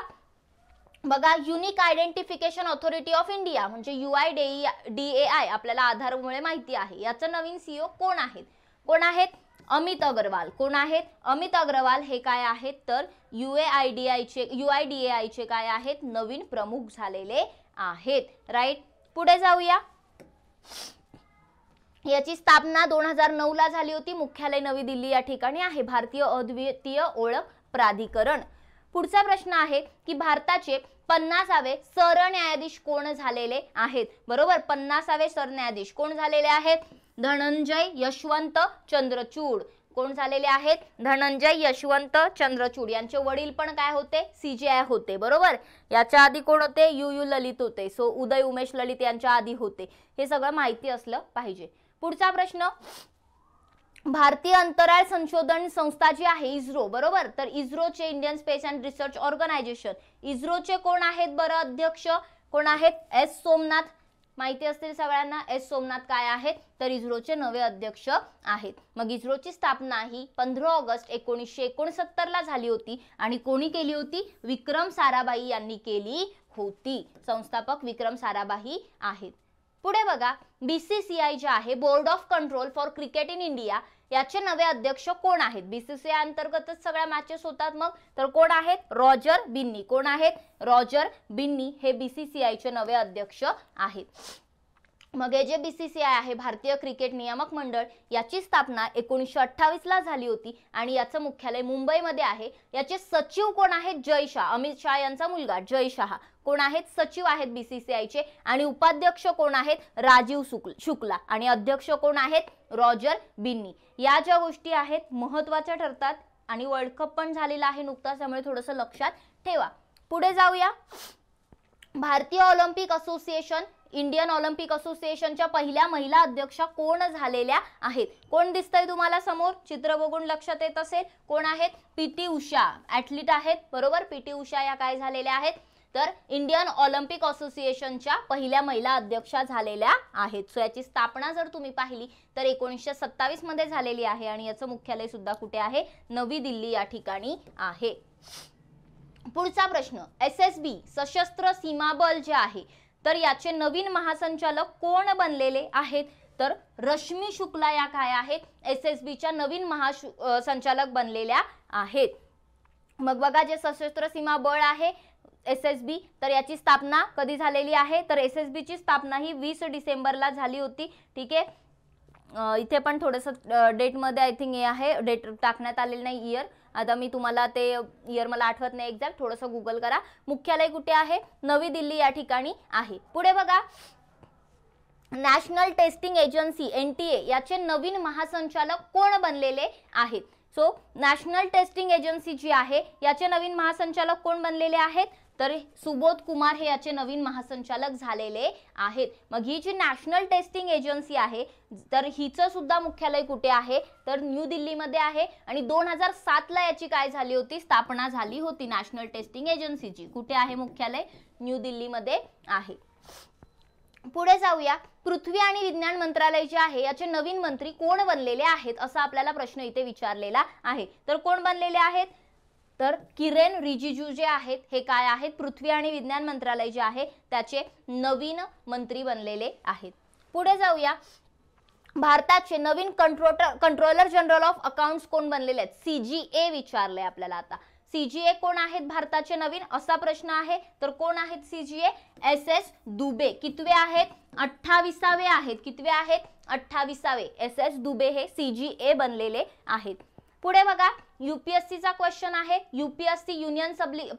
बघा, unique identification authority of India म्हणजे UIDAI आपल्याला आधारमुळे माहिती आहे. याचं नवीन CEO कोण आहेत? कोण आहेत? अमित अग्रवाल. कोण आहेत? अमित अग्रवाल हे काय आहेत तर UIDAI चे काय आहेत? नवीन प्रमुख झालेले आहेत. राईट, पुढे जाऊया. याची स्थापना 2009 ला झाली होती. मुख्यालय नवी दिल्ली या ठिकाणी आहे. भारतीय अद्वितीय ओळख प्राधिकरण. पुढचा प्रश्न आहे की भारताचे 50वे सरन्यायाधीश कोण झालेले आहेत? बरोबर, 50वे सरन्यायाधीश कोण झालेले आहेत? धनंजय यशवंत चंद्रचूड. कोण झालेले आहेत? धनंजय यशवंत चंद्रचूड. यांचे वडील पण काय होते? CJI होते. बरोबर, याच्या आधी कोण होते? UU ललित होते. सो उदय उमेश ललित यांच्या आधी होते. हे सगळं माहिती असलं पाहिजे. पुढचा प्रश्न, भारतीय अंतराळ संशोधन संस्था जी आहे इस्रो, बरोबर, तर इस्रोचे Indian space and research organisation, इस्रोचे कोण आहेत बरं अध्यक्ष? कोण आहेत? S सोमनाथ. माहिती असतील सगळ्यांना S सोमनाथ काय आहेत तर इस्रोचे नवे अध्यक्ष आहेत. मग इस्रोची स्थापना ही 15 ऑगस्ट 1969 ला झाली होती आणि कोणी केली होती? विक्रम साराभाई यांनी केली होती. संस्थापक विक्रम साराभाई आहेत. पुढे बघा, BCCI जे आहे board of control for cricket in India, याचे नवे अध्यक्ष कोण आहेत? BCCI अंतर्गतच सगळ्या मॅचेस होतात मग, तर कोण आहेत? रॉजर बिन्नी. कोण आहेत? रॉजर बिन्नी हे BCCI चे नवे अध्यक्ष आहेत. मग हे जे BCCI आहे भारतीय क्रिकेट नियामक मंडळ, याची स्थापना 1928 ला झाली होती आणि याचं मुख्यालय मुंबईमध्ये आहे. याचे सचिव कोण आहेत? जय शाह. अमित शाह यांचा मुलगा जय शाह कोण आहेत? सचिव आहेत BCCI चे. आणि उपाध्यक्ष कोण आहेत? राजीव शुक्ला. आणि अध्यक्ष कोण आहेत? रॉजर बिन्नी. या ज्या गोष्टी आहेत महत्त्वाच्या ठरतात आणि वर्ल्ड कप पण झालेला आहे नुकताच, त्यामुळे थोडंसं लक्षात ठेवा. पुढे जाऊया. भारतीय ऑलिम्पिक असोसिएशन, इंडियन ऑलिम्पिक असोसिएशनच्या पहिल्या महिला अध्यक्षा कोण झालेल्या आहेत? कोण दिसतंय तुम्हाला समोर? चित्र बघून लक्षात येत असेल. कोण आहेत? PT उषा. ऍथलीट आहेत. बरोबर, PT उषा या काय झालेल्या आहेत तर इंडियन ऑलिम्पिक असोसिएशनच्या पहिल्या महिला अध्यक्षा झालेल्या आहेत. सो याची स्थापना जर तुम्ही पाहिली तर 1927 मध्ये झालेली आहे आणि याचं मुख्यालय सुद्धा कुठे आहे? नवी दिल्ली या ठिकाणी आहे. पुढचा प्रश्न, SSB सशस्त्र सीमा बल जे आहे तर याचे नवीन महासंचालक कोण बनलेले आहेत? तर रश्मी शुक्ला या काय आहेत? SSBच्या नवीन महासंचालक बनलेल्या आहेत. मग बघा, जे सशस्त्र सीमा बळ आहे SSB तर याची स्थापना कधी झालेली आहे तर SSB ची स्थापना ही 20 डिसेंबरला झाली होती. ठीक आहे, इथे पण थोडंसं डेट मध्ये आय थिंक हे आहे, डेट टाकण्यात आलेलं नाही इयर. आता मी तुम्हाला ते इयर मला आठवत नाही एक्झॅक्ट, थोडंसं गुगल करा. मुख्यालय कुठे आहे? नवी दिल्ली या ठिकाणी आहे. पुढे बघा, नॅशनल टेस्टिंग एजन्सी NTA याचे नवीन महासंचालक कोण बनलेले आहेत? सो नॅशनल टेस्टिंग एजन्सी जी आहे याचे नवीन महासंचालक कोण बनलेले आहेत तर सुबोध कुमार हे याचे नवीन महासंचालक झालेले आहेत. मग ही जी नॅशनल टेस्टिंग एजन्सी आहे तर हिचं सुद्धा मुख्यालय कुठे आहे तर न्यू दिल्लीमध्ये आहे आणि 2007 ला याची काय झाली होती? स्थापना झाली होती नॅशनल टेस्टिंग एजन्सीची. कुठे आहे मुख्यालय? न्यू दिल्लीमध्ये आहे. पुढे जाऊया. पृथ्वी आणि विज्ञान मंत्रालय जे आहे याचे नवीन मंत्री कोण बनलेले आहेत असा आपल्याला प्रश्न इथे विचारलेला आहे. तर कोण बनलेले आहेत तर किरेन रिजिजू जे आहेत हे काय आहेत? पृथ्वी आणि विज्ञान मंत्रालय जे आहे त्याचे नवीन मंत्री बनलेले आहेत. पुढे जाऊया. भारताचे नवीन कंट्रोलर जनरल ऑफ अकाउंट्स कोण बनलेले आहेत? CGA विचारलंय आपल्याला आता. CGA कोण आहेत भारताचे नवीन असा प्रश्न आहे तर कोण आहेत CGA? SS दुबे. कितवे आहेत? 28वे आहेत. कितवे आहेत? 28वे. SS दुबे हे CGA बनलेले आहेत. पुढे बघा, UPSC चा क्वेश्चन आहे. UPSC union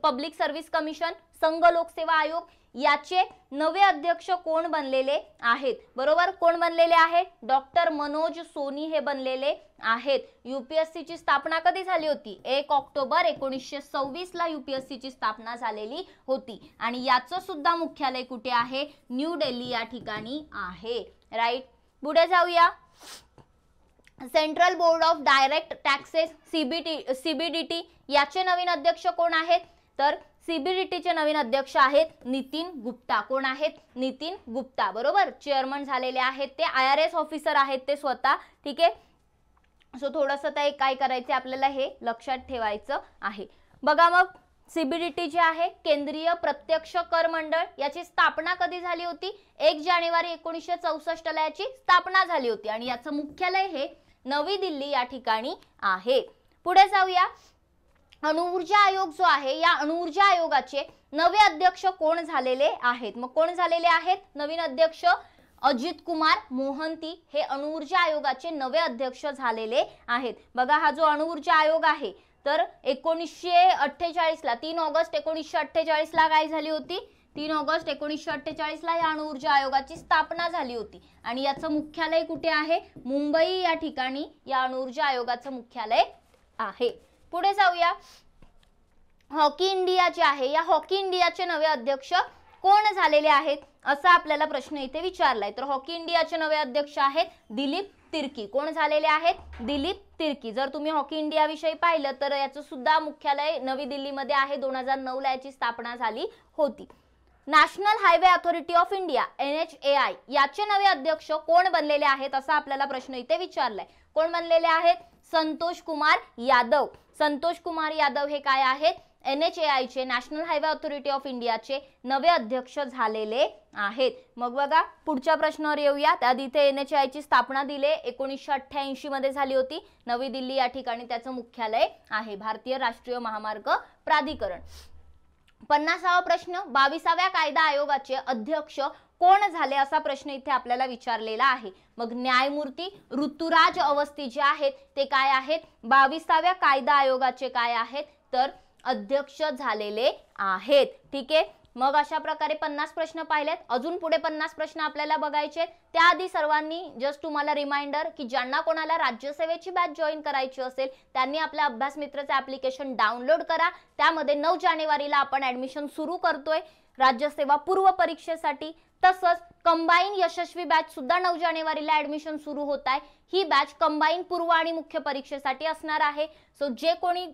public service commission, संघ लोकसेवा आयोग याचे नवे अध्यक्ष कोण बनलेले आहेत? बरोबर, कोण बनलेले आहेत? डॉक्टर मनोज सोनी हे बनलेले आहेत. UPSC ची स्थापना कधी झाली होती? 1 ऑक्टोबर 1926 ला UPSC ची स्थापना झालेली होती आणि याचं सुद्धा मुख्यालय कुठे आहे? न्यू दिल्ली या ठिकाणी आहे. राईट, पुढे जाऊया. Central board of direct taxes CBDT याचे नवीन अध्यक्ष कोण आहेत? तर CBDT चे नवीन अध्यक्ष आहेत नितीन गुप्ता. कोण आहेत? नितीन गुप्ता. बरोबर, चेअरमन झालेले आहेत ते. IRS ऑफिसर आहेत ते स्वतः. ठीक आहे, सो थोडंसं ते काय करायचं आपल्याला हे लक्षात ठेवायचं आहे. बघा, मग CBDT जे आहे केंद्रीय प्रत्यक्ष कर मंडळ, याची स्थापना कधी झाली होती? 1 जानेवारी 1964 ला याची स्थापना झाली होती आणि याचं मुख्यालय हे नवी दिल्ली या ठिकाणी आहे. पुढे जाऊया. अणुऊर्जा आयोग जो आहे, या अणुऊर्जा आयोगाचे नवे अध्यक्ष कोण झालेले आहेत? मग कोण झालेले आहेत नवीन अध्यक्ष? अजित कुमार मोहंती हे अणुऊर्जा आयोगाचे नवे अध्यक्ष झालेले आहेत. बघा, हा जो अणुऊर्जा आयोग आहे तर 1948 ला 3 ऑगस्ट 1948 ला काय झाली होती? 3 ऑगस्ट 1948 ला या अणुऊर्जा आयोगाची स्थापना झाली होती आणि याचं मुख्यालय कुठे आहे? मुंबई या ठिकाणी या अणुऊर्जा आयोगाचं मुख्यालय आहे. पुढे जाऊया. हॉकी इंडिया जे आहे, या हॉकी इंडियाचे नवे अध्यक्ष कोण झालेले आहेत असा आपल्याला प्रश्न इथे विचारलाय. तर हॉकी इंडियाचे नवे अध्यक्ष आहेत दिलीप तिर्की. कोण झालेले आहेत? दिलीप तिर्की. जर तुम्ही हॉकी इंडिया विषयी पाहिलं तर याचं सुद्धा मुख्यालय नवी दिल्लीमध्ये आहे. 2009 ला याची स्थापना झाली होती. National highway authority of India NHAI याचे नवे अध्यक्ष कोण बनलेले आहेत असा आपल्याला प्रश्न इथे विचारलाय. कोण बनलेले आहेत? संतोष कुमार यादव. संतोष कुमार यादव हे काय आहेत? NHAI चे नॅशनल हायवे अथॉरिटी ऑफ इंडियाचे नवे अध्यक्ष झालेले आहेत. मग बघा, पुढच्या प्रश्नावर येऊया. त्याआधी इथे NHAI ची स्थापना दिले 1988 मध्ये झाली होती. नवी दिल्ली या ठिकाणी त्याचं मुख्यालय आहे. भारतीय राष्ट्रीय महामार्ग प्राधिकरण. 50वा प्रश्न. 22व्या कायदा आयोगाचे अध्यक्ष कोण झाले असा प्रश्न इथे आपल्याला विचारलेला आहे. मग न्यायमूर्ती ऋतुराज अवस्थी जे आहेत ते काय आहेत? 22व्या कायदा आयोगाचे काय आहेत? तर अध्यक्ष झालेले आहेत. ठीक आहे. मग अशा प्रकारे 50 प्रश्न पाहिलेत. अजून पुढे 50 प्रश्न आपल्याला बघायचे. त्याआधी सर्वांनी जस्ट तुम्हाला रिमाइंडर की ज्यांना कोणाला राज्यसेवेची बॅच जॉईन करायची असेल त्यांनी आपल्या अभ्यास मित्रचे ऍप्लिकेशन डाउनलोड करा. त्यामध्ये 9 जानेवारीला आपण ऍडमिशन सुरू करतोय राज्यसेवा पूर्व परीक्षेसाठी. तसंच कंबाईन यशस्वी बॅच सुद्धा 9 जानेवारीला ऍडमिशन सुरू होत आहे. ही बॅच कंबाईन पूर्व आणि मुख्य परीक्षेसाठी असणार आहे. सो जे कोणी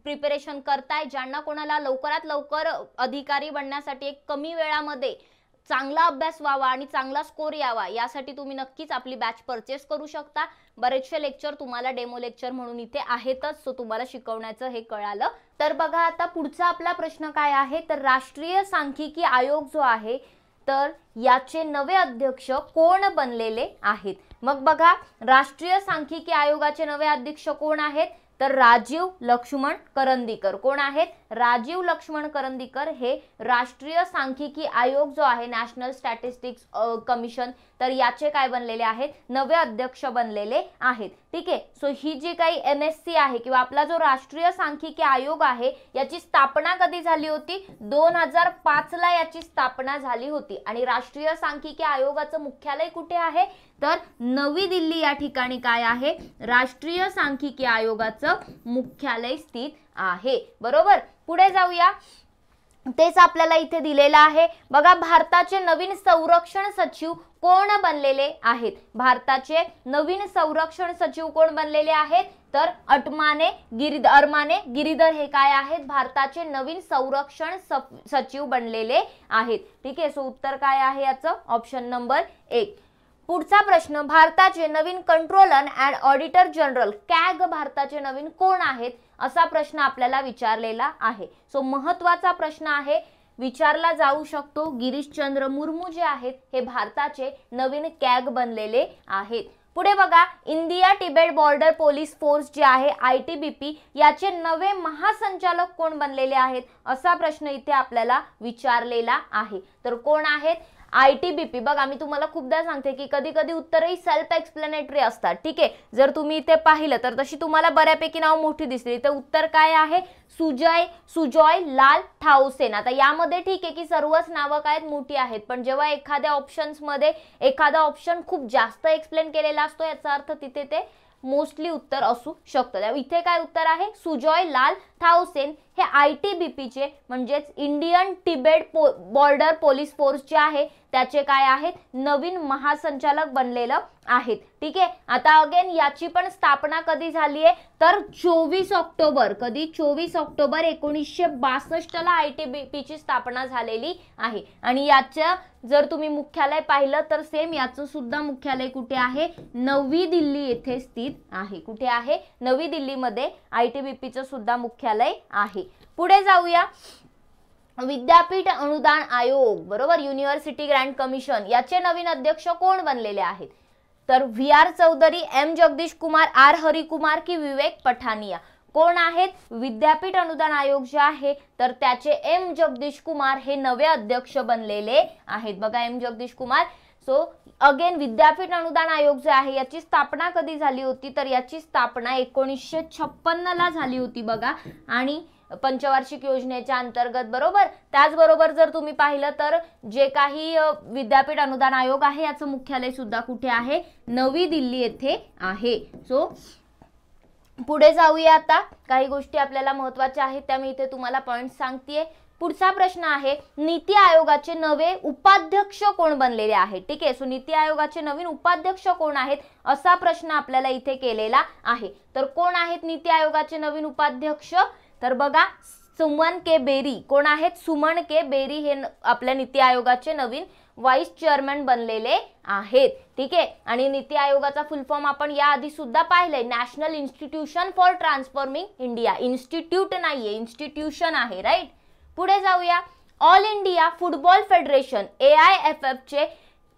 प्रिपरेशन करताय, ज्यांना कोणाला लवकरात लवकर अधिकारी बनण्यासाठी एक कमी वेळामध्ये चांगला अभ्यास व्हावा आणि चांगला स्कोर यावा यासाठी तुम्ही नक्कीच आपली बॅच परचेस करू शकता. बरेचसे लेक्चर तुम्हाला डेमो लेक्चर म्हणून इथे आहेतच. सो तुम्हाला शिकवण्याचं हे कळालं. तर बघा, आता पुढचा आपला प्रश्न काय आहे? तर राष्ट्रीय सांख्यिकी आयोग जो आहे तर याचे नवे अध्यक्ष कोण बनलेले आहेत? मग बघा, राष्ट्रीय सांख्यिकी आयोगाचे नवे अध्यक्ष कोण आहेत? तर राजीव लक्ष्मण करंदीकर. कोण आहेत? राजीव लक्ष्मण करंदीकर हे राष्ट्रीय सांख्यिकी आयोग जो आहे नॅशनल स्टॅटिस्टिक्स कमिशन तर याचे काय बनलेले आहेत? नवे अध्यक्ष बनलेले आहेत. ठीक आहे. सो ही जी काही NSC आहे किंवा आपला जो राष्ट्रीय सांख्यिकी आयोग आहे याची स्थापना कधी झाली होती? 2005 ला याची स्थापना झाली होती आणि राष्ट्रीय सांख्यिकी आयोगाचं मुख्यालय कुठे आहे? तर नवी दिल्ली या ठिकाणी काय आहे? राष्ट्रीय सांख्यिकी आयोगाचं मुख्यालय स्थित आहे. बरोबर. पुढे जाऊया. तेच आपल्याला इथे दिलेलं आहे. बघा, भारताचे नवीन संरक्षण सचिव कोण बनलेले आहेत? भारताचे नवीन संरक्षण सचिव कोण बनलेले आहेत? तर अरमाने गिरीधर हे काय आहेत? भारताचे नवीन संरक्षण सचिव बनलेले आहेत. ठीक आहे. सो उत्तर काय आहे याचं? Option number 1. पुढचा प्रश्न. भारताचे नवीन controller and auditor general CAG भारताचे नवीन कोण आहेत असा प्रश्न आपल्याला विचारलेला आहे. सो महत्वाचा प्रश्न आहे, विचारला जाऊ शकतो. गिरीशचंद्र मुर्मू जे आहेत हे भारताचे नवीन CAG बनलेले आहेत. पुढे बघा, India Tibet border police force जे आहे ITBP याचे नवे महासंचालक कोण बनलेले आहेत असा प्रश्न इथे आपल्याला विचारलेला आहे. तर कोण आहेत? ITBP. बघा, मी तुम्हाला खूपदा सांगते की कधी कधी उत्तरही सेल्फ एक्सप्लेनेटरी असतात. ठीक आहे. जर तुम्ही इथे पाहिलं तर तशी तुम्हाला बऱ्यापैकी नाव मोठी दिसली तर उत्तर काय आहे? सुजॉय लाल ठाऊसेन. आता यामध्ये ठीक आहे की सर्वच नावं काय मोठी आहेत, पण जेव्हा एखाद्या ऑप्शन्स मध्ये एखादा ऑप्शन खूप जास्त एक्सप्लेन केलेला असतो याचा अर्थ तिथे ते मोस्टली उत्तर असू शकतं. इथे काय उत्तर आहे? सुजॉय लाल ठाऊसेन हे ITBP चे म्हणजेच Indian Tibet border police force जे आहे त्याचे काय आहेत? नवीन महासंचालक बनलेलं आहेत. ठीक आहे. आता अगेन याची पण स्थापना कधी झाली आहे? तर 24 ऑक्टोबर. कधी? 24 ऑक्टोबर 1962 ला ITBP ची स्थापना झालेली आहे. आणि याचं जर तुम्ही मुख्यालय पाहिलं तर सेम याचं सुद्धा मुख्यालय कुठे आहे? नवी दिल्ली येथे स्थित आहे. कुठे आहे? नवी दिल्लीमध्ये ITBP चं सुद्धा मुख्यालय आहे. पुढे जाऊया, विद्यापीठ अनुदान आयोग, बरोबर, युनिव्हर्सिटी ग्रँट कमिशन, याचे नवीन अध्यक्ष कोण बनलेले आहेत? तर VR Chaudhari, M Jagdish Kumar, R Harikumar की विवेक पठानिया. कोण आहेत? विद्यापीठ अनुदान आयोग जे आहे तर त्याचे M जगदीश कुमार हे नवे अध्यक्ष बनलेले आहेत. बघा, M Jagdish Kumar. So again विद्यापीठ अनुदान आयोग जे आहे याची स्थापना कधी झाली होती? तर याची स्थापना 1956 ला झाली होती बघा, आणि पंचवार्षिक योजनेच्या अंतर्गत, बरोबर. त्याचबरोबर जर तुम्ही पाहिलं तर जे काही विद्यापीठ अनुदान आयोग आहे याचं मुख्यालय सुद्धा कुठे आहे? नवी दिल्ली येथे आहे. सो पुढे जाऊया, आता काही गोष्टी आपल्याला महत्त्वाच्या आहेत त्या मी इथे तुम्हाला पॉइंट सांगतेय. पुढचा प्रश्न आहे, नीती आयोगाचे नवे उपाध्यक्ष कोण बनलेले आहेत? ठीक आहे. सो नीती आयोगाचे नवीन उपाध्यक्ष कोण आहेत असा प्रश्न आपल्याला इथे केलेला आहे. तर कोण आहेत नीती आयोगाचे नवीन उपाध्यक्ष? तर बघा, सुमन के बेरी. कोण आहेत? सुमन के बेरी हे आपल्या नीती आयोगाचे नवीन व्हाईस चेअरमॅन बनलेले आहेत. ठीक आहे. आणि नीती आयोगाचा फुल फॉर्म आपण याआधी सुद्धा पाहिलंय, national institution for transforming India. Institute नाहीये, इन्स्टिट्यूशन आहे, राईट. पुढे जाऊया, all India football federation AIFF चे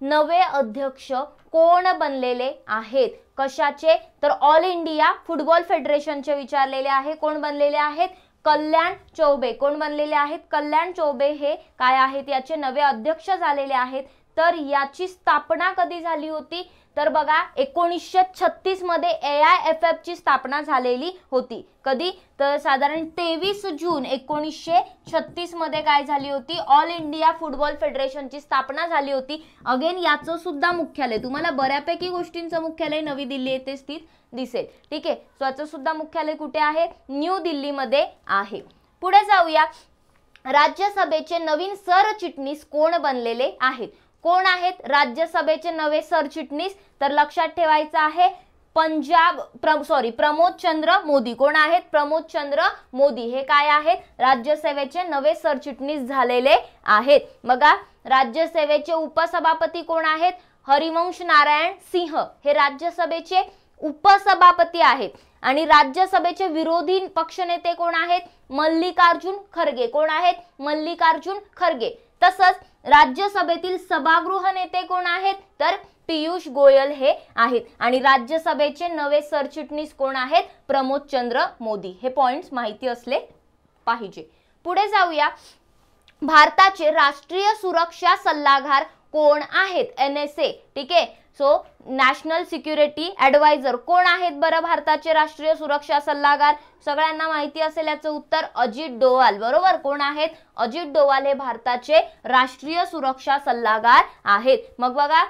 नवे अध्यक्ष कोण बनलेले आहेत? कशाचे? तर ऑल इंडिया फुटबॉल फेडरेशनचे विचारलेले आहे. कोण बनलेले आहेत? कल्याण चौबे. कोण बनलेले आहेत? कल्याण चौबे हे काय आहेत? याचे नवे अध्यक्ष झालेले आहेत. तर याची स्थापना कधी झाली होती? तर बघा, 1936 मध्ये AIFF ची स्थापना झालेली होती. कधी? तर साधारण 23 जून 1936 मध्ये काय झाली होती? ऑल इंडिया फुटबॉल फेडरेशनची स्थापना झाली होती. अगेन याचं सुद्धा मुख्यालय, तुम्हाला बऱ्यापैकी गोष्टींचं मुख्यालय नवी दिल्ली येथे स्थित दिसेल. ठीक आहे. सो याचं सुद्धा मुख्यालय कुठे आहे? न्यू दिल्लीमध्ये आहे. पुढे जाऊया, राज्यसभेचे नवीन सरचिटणीस कोण बनलेले आहेत? कोण आहेत राज्यसभेचे नवे सरचिटणीस? तर लक्षात ठेवायचं आहे, प्रमोद चंद्र मोदी. कोण आहेत? प्रमोद चंद्र मोदी हे काय आहेत? राज्यसभेचे नवे सरचिटणीस झालेले आहेत. बघा, राज्यसभेचे उपसभापती कोण आहेत? हरिवंश नारायण सिंह हे राज्यसभेचे उपसभापती आहेत. आणि राज्यसभेचे विरोधी पक्षनेते कोण आहेत? मल्लिकार्जुन खरगे. कोण आहेत? मल्लिकार्जुन खरगे. तसंच राज्यसभेतील सभागृह नेते कोण आहेत? तर पियुष गोयल हे आहेत. आणि राज्यसभेचे नवे सरचिटणीस कोण आहेत? प्रमोद चंद्र मोदी. हे पॉइंट्स माहिती असले पाहिजे. पुढे जाऊया, भारताचे राष्ट्रीय सुरक्षा सल्लागार कोण आहेत? NSA. ठीक आहे. सो नॅशनल सिक्युरिटी ॲडवायझर कोण आहेत बरं भारताचे राष्ट्रीय सुरक्षा सल्लागार? सगळ्यांना माहिती असेल याचं उत्तर अजित डोवाल. बरोबर. कोण आहेत? अजित डोवाल हे भारताचे राष्ट्रीय सुरक्षा सल्लागार आहेत. मग बघा,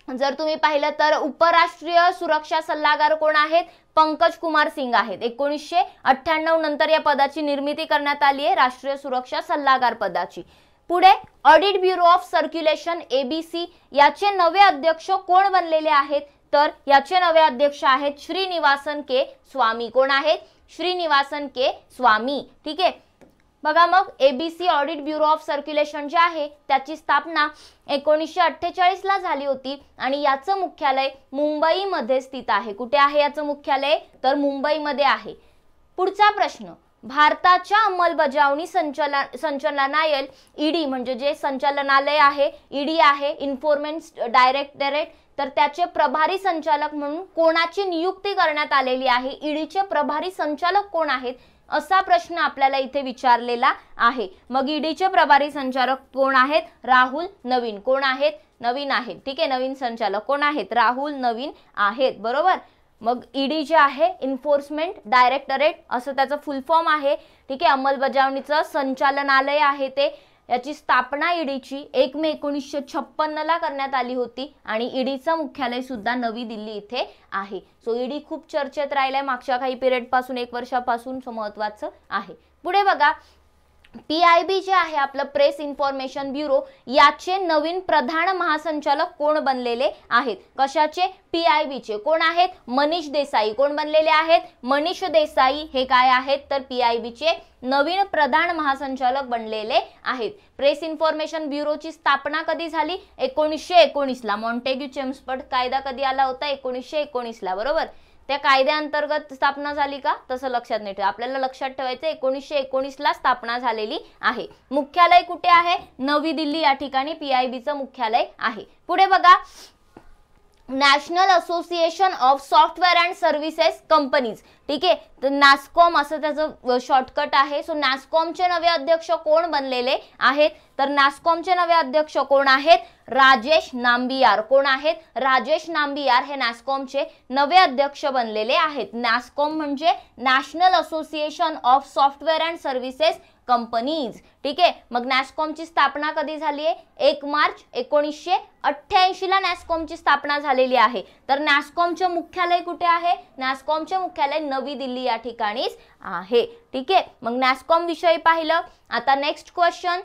जर तुम्ही पाहिलं तर उपराष्ट्रीय सुरक्षा सल्लागार कोण आहेत? पंकज कुमार सिंग आहेत. 1998 नंतर या पदाची निर्मिती करण्यात आली आहे, राष्ट्रीय सुरक्षा सल्लागार पदाची. पुढे, audit bureau of circulation ABC याचे नवे अध्यक्ष कोण बनलेले आहेत? तर याचे नवे अध्यक्ष आहेत श्रीनिवासन के स्वामी. कोण आहेत? श्रीनिवासन के स्वामी. ठीक आहे. बघा, मग ABC audit bureau of circulation जे आहे त्याची स्थापना 1948 ला झाली होती आणि याचं मुख्यालय मुंबईमध्ये स्थित आहे. कुठे आहे याचं मुख्यालय? तर मुंबईमध्ये आहे. पुढचा प्रश्न, भारताच्या अंमलबजावणी संचालनालय ED म्हणजे जे संचालनालय आहे ED आहे, इन्फोर्समेंट डायरेक्टरेट, तर त्याचे प्रभारी संचालक म्हणून कोणाची नियुक्ती करण्यात आलेली आहे? EDचे प्रभारी संचालक कोण आहेत असा प्रश्न आपल्याला इथे विचारलेला आहे. मग EDचे प्रभारी संचालक कोण आहेत? राहुल नवीन. कोण आहेत? नवीन आहेत. ठीक आहे. नवीन संचालक कोण आहेत? राहुल नवीन आहेत. बरोबर. मग ED जे आहे इन्फोर्समेंट डायरेक्टरेट असं त्याचं फुल फॉर्म आहे. ठीक आहे. अंमलबजावणीचं संचालनालय आहे ते. याची स्थापना EDची 1 मे 1956 ला करण्यात आली होती आणि EDचं मुख्यालय सुद्धा नवी दिल्ली इथे आहे. सो ED खूप चर्चेत राहिलाय मागच्या काही पिरियड पासून, 1 वर्षापासून. सो महत्त्वाचं आहे. पुढे बघा, PIB जे आहे आपलं प्रेस इन्फॉर्मेशन ब्युरो याचे नवीन प्रधान महासंचालक कोण बनलेले आहेत? कशाचे? PIB चे. कोण आहेत? मनीष देसाई. कोण बनलेले आहेत? मनीष देसाई हे काय आहेत? तर PIB चे नवीन प्रधान महासंचालक बनलेले आहेत. प्रेस इन्फॉर्मेशन ब्युरोची स्थापना कधी झाली? 1919 ला. मॉन्टेग्यू चेम्सफोर्ड कायदा कधी आला होता? 1919 ला. बरोबर. त्या कायद्याअंतर्गत स्थापना झाली का, तसं लक्षात नाही ठेवा, आपल्याला लक्षात ठेवायचं 1919 ला स्थापना झालेली आहे. मुख्यालय कुठे आहे, नवी दिल्ली या ठिकाणी PIBचं मुख्यालय आहे. पुढे बघा, national association of software and services companies, ठीक आहे, तर नॅस्कॉम असं त्याचं शॉर्टकट आहे. सो नॅस्कॉमचे नवे अध्यक्ष कोण बनलेले आहेत, तर नॅस्कॉमचे नवे अध्यक्ष कोण आहेत, राजेश नांबियार. कोण आहेत, राजेश नांबियार हे नॅस्कॉमचे नवे अध्यक्ष बनलेले आहेत. नॅस्कॉम म्हणजे national association of software and services companies, ठीक आहे. मग नॅस्कॉमची स्थापना कधी झाली आहे, 1 मार्च 1988 ला नॅस्कॉमची स्थापना झालेली आहे. तर नॅस्कॉमचे मुख्यालय कुठे आहे, नॅस्कॉमचे मुख्यालय नवी दिल्ली या ठिकाणीच आहे, ठीक आहे. मग नॅस्कॉम विषयी पाहिलं. आता नेक्स्ट क्वेश्चन,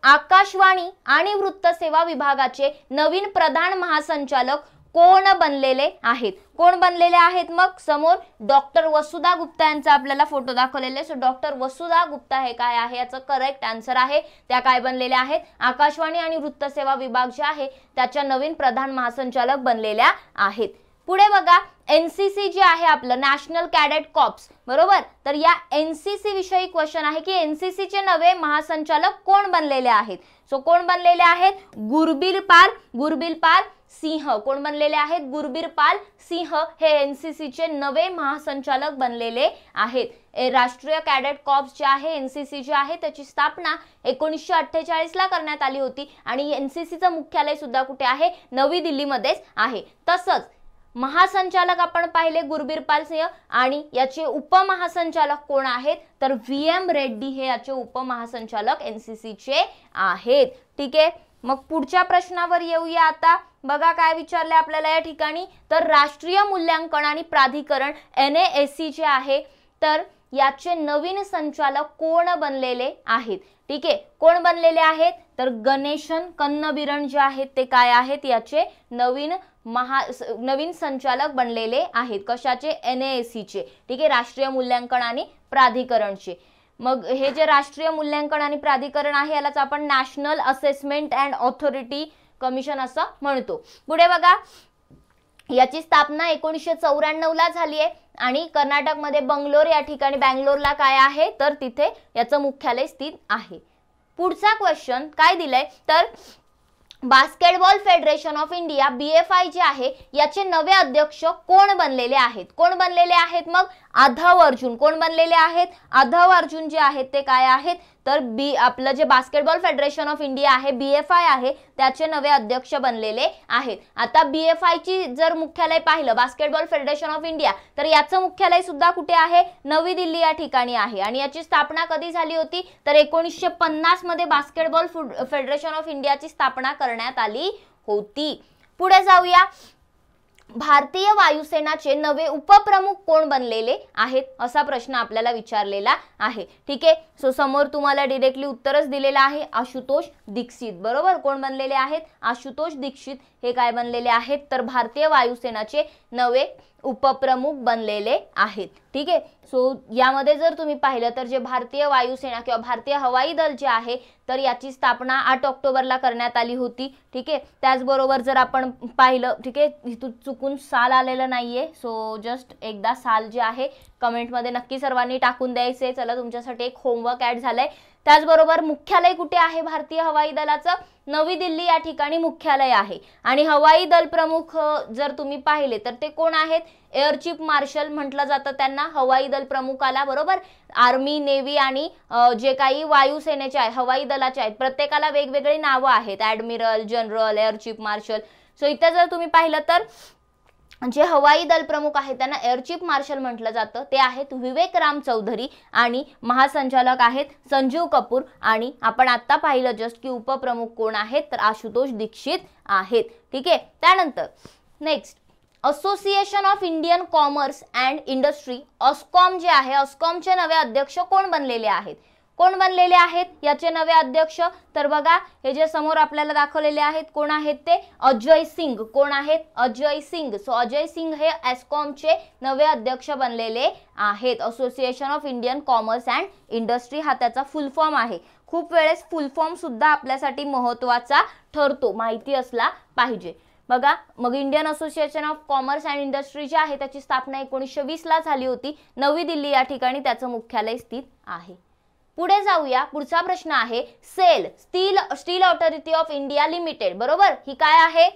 आकाशवाणी आणि वृत्तसेवा विभागाचे नवीन प्रधान महासंचालक कोण बनलेले आहेत, कोण बनलेले आहेत, मग समोर डॉक्टर वसुधा गुप्ता यांचा आपल्याला फोटो दाखवलेले. सो डॉक्टर वसुधा गुप्ता हे काय आहे, याचं करेक्ट आन्सर आहे. त्या काय बनलेल्या आहेत, आकाशवाणी आणि वृत्तसेवा विभाग जे आहे त्याच्या नवीन प्रधान महासंचालक बनलेल्या आहेत. पुढे बघा, NCC जे आहे आपलं नॅशनल कॅडेट कॉर्प्स, बरोबर, तर या NCC विषयी क्वेश्चन आहे की NCC चे नवे महासंचालक कोण बनलेले आहेत. सो कोण बनलेले आहेत, गुरबिरपाल सिंह. कोण बनलेले आहेत, गुरबिरपाल सिंह हे NCC चे नवे महासंचालक बनलेले आहेत. राष्ट्रीय कॅडेट कॉर्प्स जे आहे NCC जे आहे त्याची स्थापना 1948 ला करण्यात आली होती आणि NCC चं मुख्यालय सुद्धा कुठे आहे, नवी दिल्लीमध्येच आहे. तसंच महासंचालक आपण पाहिले गुरबिरपाल सिंह आणि याचे उपमहासंचालक कोण आहेत, तर VM रेड्डी हे याचे उपमहासंचालक NCC चे आहेत, ठीक आहे. मग पुढच्या प्रश्नावर येऊया. आता बघा काय विचारले आपल्याला या ठिकाणी, तर राष्ट्रीय मूल्यांकन आणि प्राधिकरण NASC जे आहे तर याचे नवीन संचालक कोण बनलेले आहेत, ठीक आहे. कोण बनलेले आहेत, तर गणेशन कन्नबिरन जे आहेत ते काय आहेत, याचे नवीन संचालक बनलेले आहेत. कशाचे, NASC चे, ठीक आहे, राष्ट्रीय मूल्यांकन आणि प्राधिकरणचे. मग हे जे राष्ट्रीय मूल्यांकन आणि प्राधिकरण आहे यालाच आपण national assessment and authority commission असं म्हणतो. पुढे बघा, याची स्थापना 1994 ला झाली आहे आणि कर्नाटकमध्ये बंगलोर या ठिकाणी, बँगलोरला काय आहे तर तिथे याचं मुख्यालय स्थित आहे. पुढचा क्वेश्चन काय दिलाय, तर basketball federation of India BFI जे आहे याचे नवे अध्यक्ष कोण बनलेले आहेत, कोण बनलेले आहेत, मग अधव अर्जुन. कोण बनलेले आहेत, अधव अर्जुन जे आहेत ते काय आहेत, तर आपलं जे बास्केटबॉल फेडरेशन ऑफ इंडिया आहे BFI आहे त्याचे नवे अध्यक्ष बनलेले आहेत. आता BFI ची जर मुख्यालय पाहिलं, बास्केटबॉल फेडरेशन ऑफ इंडिया, तर याचं मुख्यालय सुद्धा कुठे आहे, नवी दिल्ली या ठिकाणी आहे. आणि याची स्थापना कधी झाली होती, तर 1950 मध्ये बास्केटबॉल फेडरेशन ऑफ इंडियाची स्थापना करण्यात आली होती. पुढे जाऊया, भारतीय वायुसेनाचे नवे उपप्रमुख कोण बनलेले आहेत, असा प्रश्न आपल्याला विचारलेला आहे, ठीक आहे. सो समोर तुम्हाला डायरेक्टली उत्तरच दिलेलं आहे, आशुतोष दीक्षित, बरोबर. कोण बनलेले आहेत, आशुतोष दीक्षित हे काय बनलेले आहेत, तर भारतीय वायुसेनाचे नवे उपप्रमुख बनलेले आहेत, ठीक आहे. सो यामध्ये जर तुम्ही पाहिलं तर जे भारतीय वायुसेना किंवा भारतीय हवाई दल जे आहे तर याची स्थापना 8 ऑक्टोबरला करण्यात आली होती, ठीक आहे. त्याचबरोबर जर आपण पाहिलं, ठीक आहे, इथून चुकून साल आलेलं नाहीये, सो जस्ट एकदा साल जे आहे कमेंटमध्ये नक्की सर्वांनी टाकून द्यायचे. चला, तुमच्यासाठी एक होमवर्क ऍड झालाय. त्याचबरोबर मुख्यालय कुठे आहे भारतीय हवाई दलाचं, नवी दिल्ली या ठिकाणी मुख्यालय आहे. आणि हवाई दल प्रमुख जर तुम्ही पाहिले तर ते कोण आहेत, एअर चीफ मार्शल म्हटलं जातं त्यांना, हवाई दल प्रमुखाला, बरोबर. आर्मी, नेव्ही आणि जे काही वायुसेनेचे आहे, हवाई दलाचे आहेत, प्रत्येकाला वेगवेगळी नावं आहेत, admiral, general, air chief marshal. So इथे जर तुम्ही पाहिलं तर जे हवाई दल प्रमुख आहेत त्यांना एअर चीफ मार्शल म्हटलं जातं, ते आहेत विवेक राम चौधरी आणि महासंचालक आहेत संजीव कपूर. आणि आपण आता पाहिलं जस्ट की उपप्रमुख कोण आहेत, तर आशुतोष दीक्षित आहेत, ठीक आहे. त्यानंतर next, association of Indian commerce and industry ASSOCHAM जे आहे, ऑस्कॉमचे नवे अध्यक्ष कोण बनलेले आहेत, कोण बनलेले आहेत याचे नवे अध्यक्ष, तर बघा हे जे समोर आपल्याला दाखवलेले आहेत कोण आहेत ते अजय सिंग. कोण आहेत, अजय सिंग. सो अजय सिंग हे ऑस्कॉमचे नवे अध्यक्ष बनलेले आहेत. Association of Indian commerce and industry हा त्याचा फुल फॉर्म आहे. खूप वेळेस फुल फॉर्म सुद्धा आपल्यासाठी महत्त्वाचा ठरतो, माहिती असला पाहिजे. बघा मग Indian association of commerce and industry जे आहे त्याची स्थापना 1920 ला झाली होती. नवी दिल्ली या ठिकाणी त्याचं मुख्यालय स्थित आहे. पुढे जाऊया. पुढचा प्रश्न आहे SAIL steel authority of India limited. बरोबर, ही काय आहे?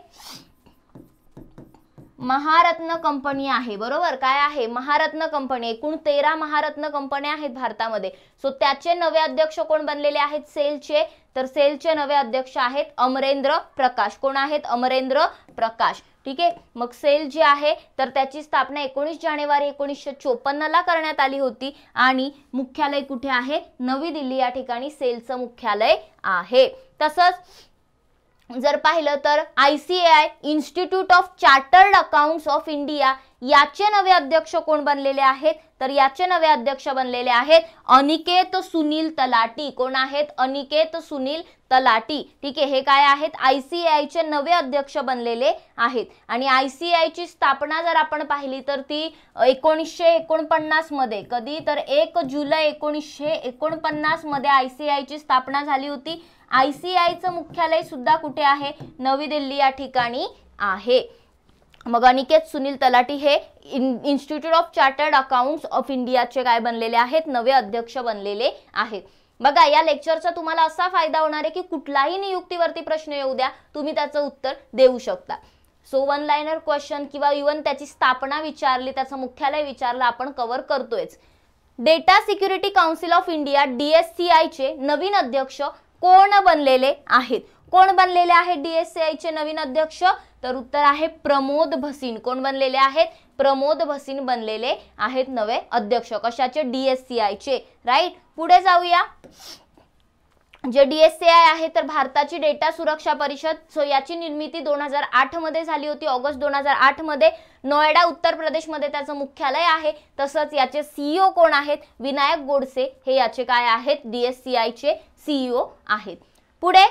महारत्न कंपनी आहे. बरोबर, काय आहे? महारत्न कंपनी. एकूण 13 महारत्न कंपन्या आहेत भारतामध्ये. सो त्याचे नवे अध्यक्ष कोण बनलेले आहेत सेलचे? तर सेलचे नवे अध्यक्ष आहेत अमरेंद्र प्रकाश. कोण आहेत? अमरेंद्र प्रकाश. ठीक आहे. मग सेल जे आहे तर त्याची स्थापना 19 जानेवारी 1954 ला करण्यात आली होती आणि मुख्यालय कुठे आहे? नवी दिल्ली या ठिकाणी सेलचं मुख्यालय आहे. तसंच जर पाहिलं तर ICAI institute of chartered accounts of India याचे नवे अध्यक्ष कोण बनलेले आहेत? तर याचे नवे अध्यक्ष बनलेले आहेत अनिकेत सुनील तलाटी. कोण आहेत? अनिकेत सुनील तलाटी. ठीक आहे. हे काय आहेत? ICAI चे नवे अध्यक्ष बनलेले आहेत. आणि ICAI ची स्थापना जर आपण पाहिली तर ती 1949 मध्ये. कधी? तर 1 जुलै 1949 मध्ये ICAI ची स्थापना झाली होती. ICAI चं मुख्यालय सुद्धा कुठे आहे? नवी दिल्ली या ठिकाणी आहे. मग अनिकेत सुनील तलाटी हे institute of chartered accounts of इंडियाचे काय बनलेले आहेत? नवे अध्यक्ष बनलेले आहेत. बघा या लेक्चरचा तुम्हाला असा फायदा होणार आहे की कुठलाही नियुक्तीवरती प्रश्न येऊ द्या तुम्ही त्याचं उत्तर देऊ शकता. सो वन लाइनर क्वेश्चन किंवा इव्हन त्याची स्थापना विचारली, त्याचं मुख्यालय विचारलं, आपण कव्हर करतोयच. Data security council of India DSCI चे नवीन अध्यक्ष कोण बनलेले आहेत? कोण बनलेले आहेत DSCI चे नवीन अध्यक्ष? तर उत्तर आहे प्रमोद भसीन. कोण बनलेले आहेत? प्रमोद भसीन बनलेले आहेत नवे अध्यक्ष. कशाचे? DSCI चे. राईट. पुढे जाऊया. जे DSCI आहे तर भारताची डेटा सुरक्षा परिषद. सो याची निर्मिती 2008 मध्ये झाली होती. ऑगस्ट 2008 मध्ये. नोएडा उत्तर प्रदेश मध्ये त्याचं मुख्यालय आहे. तसंच याचे CEO कोण आहेत? विनायक गोडसे हे याचे काय आहेत? DSCI चे CEO आहेत. पुढे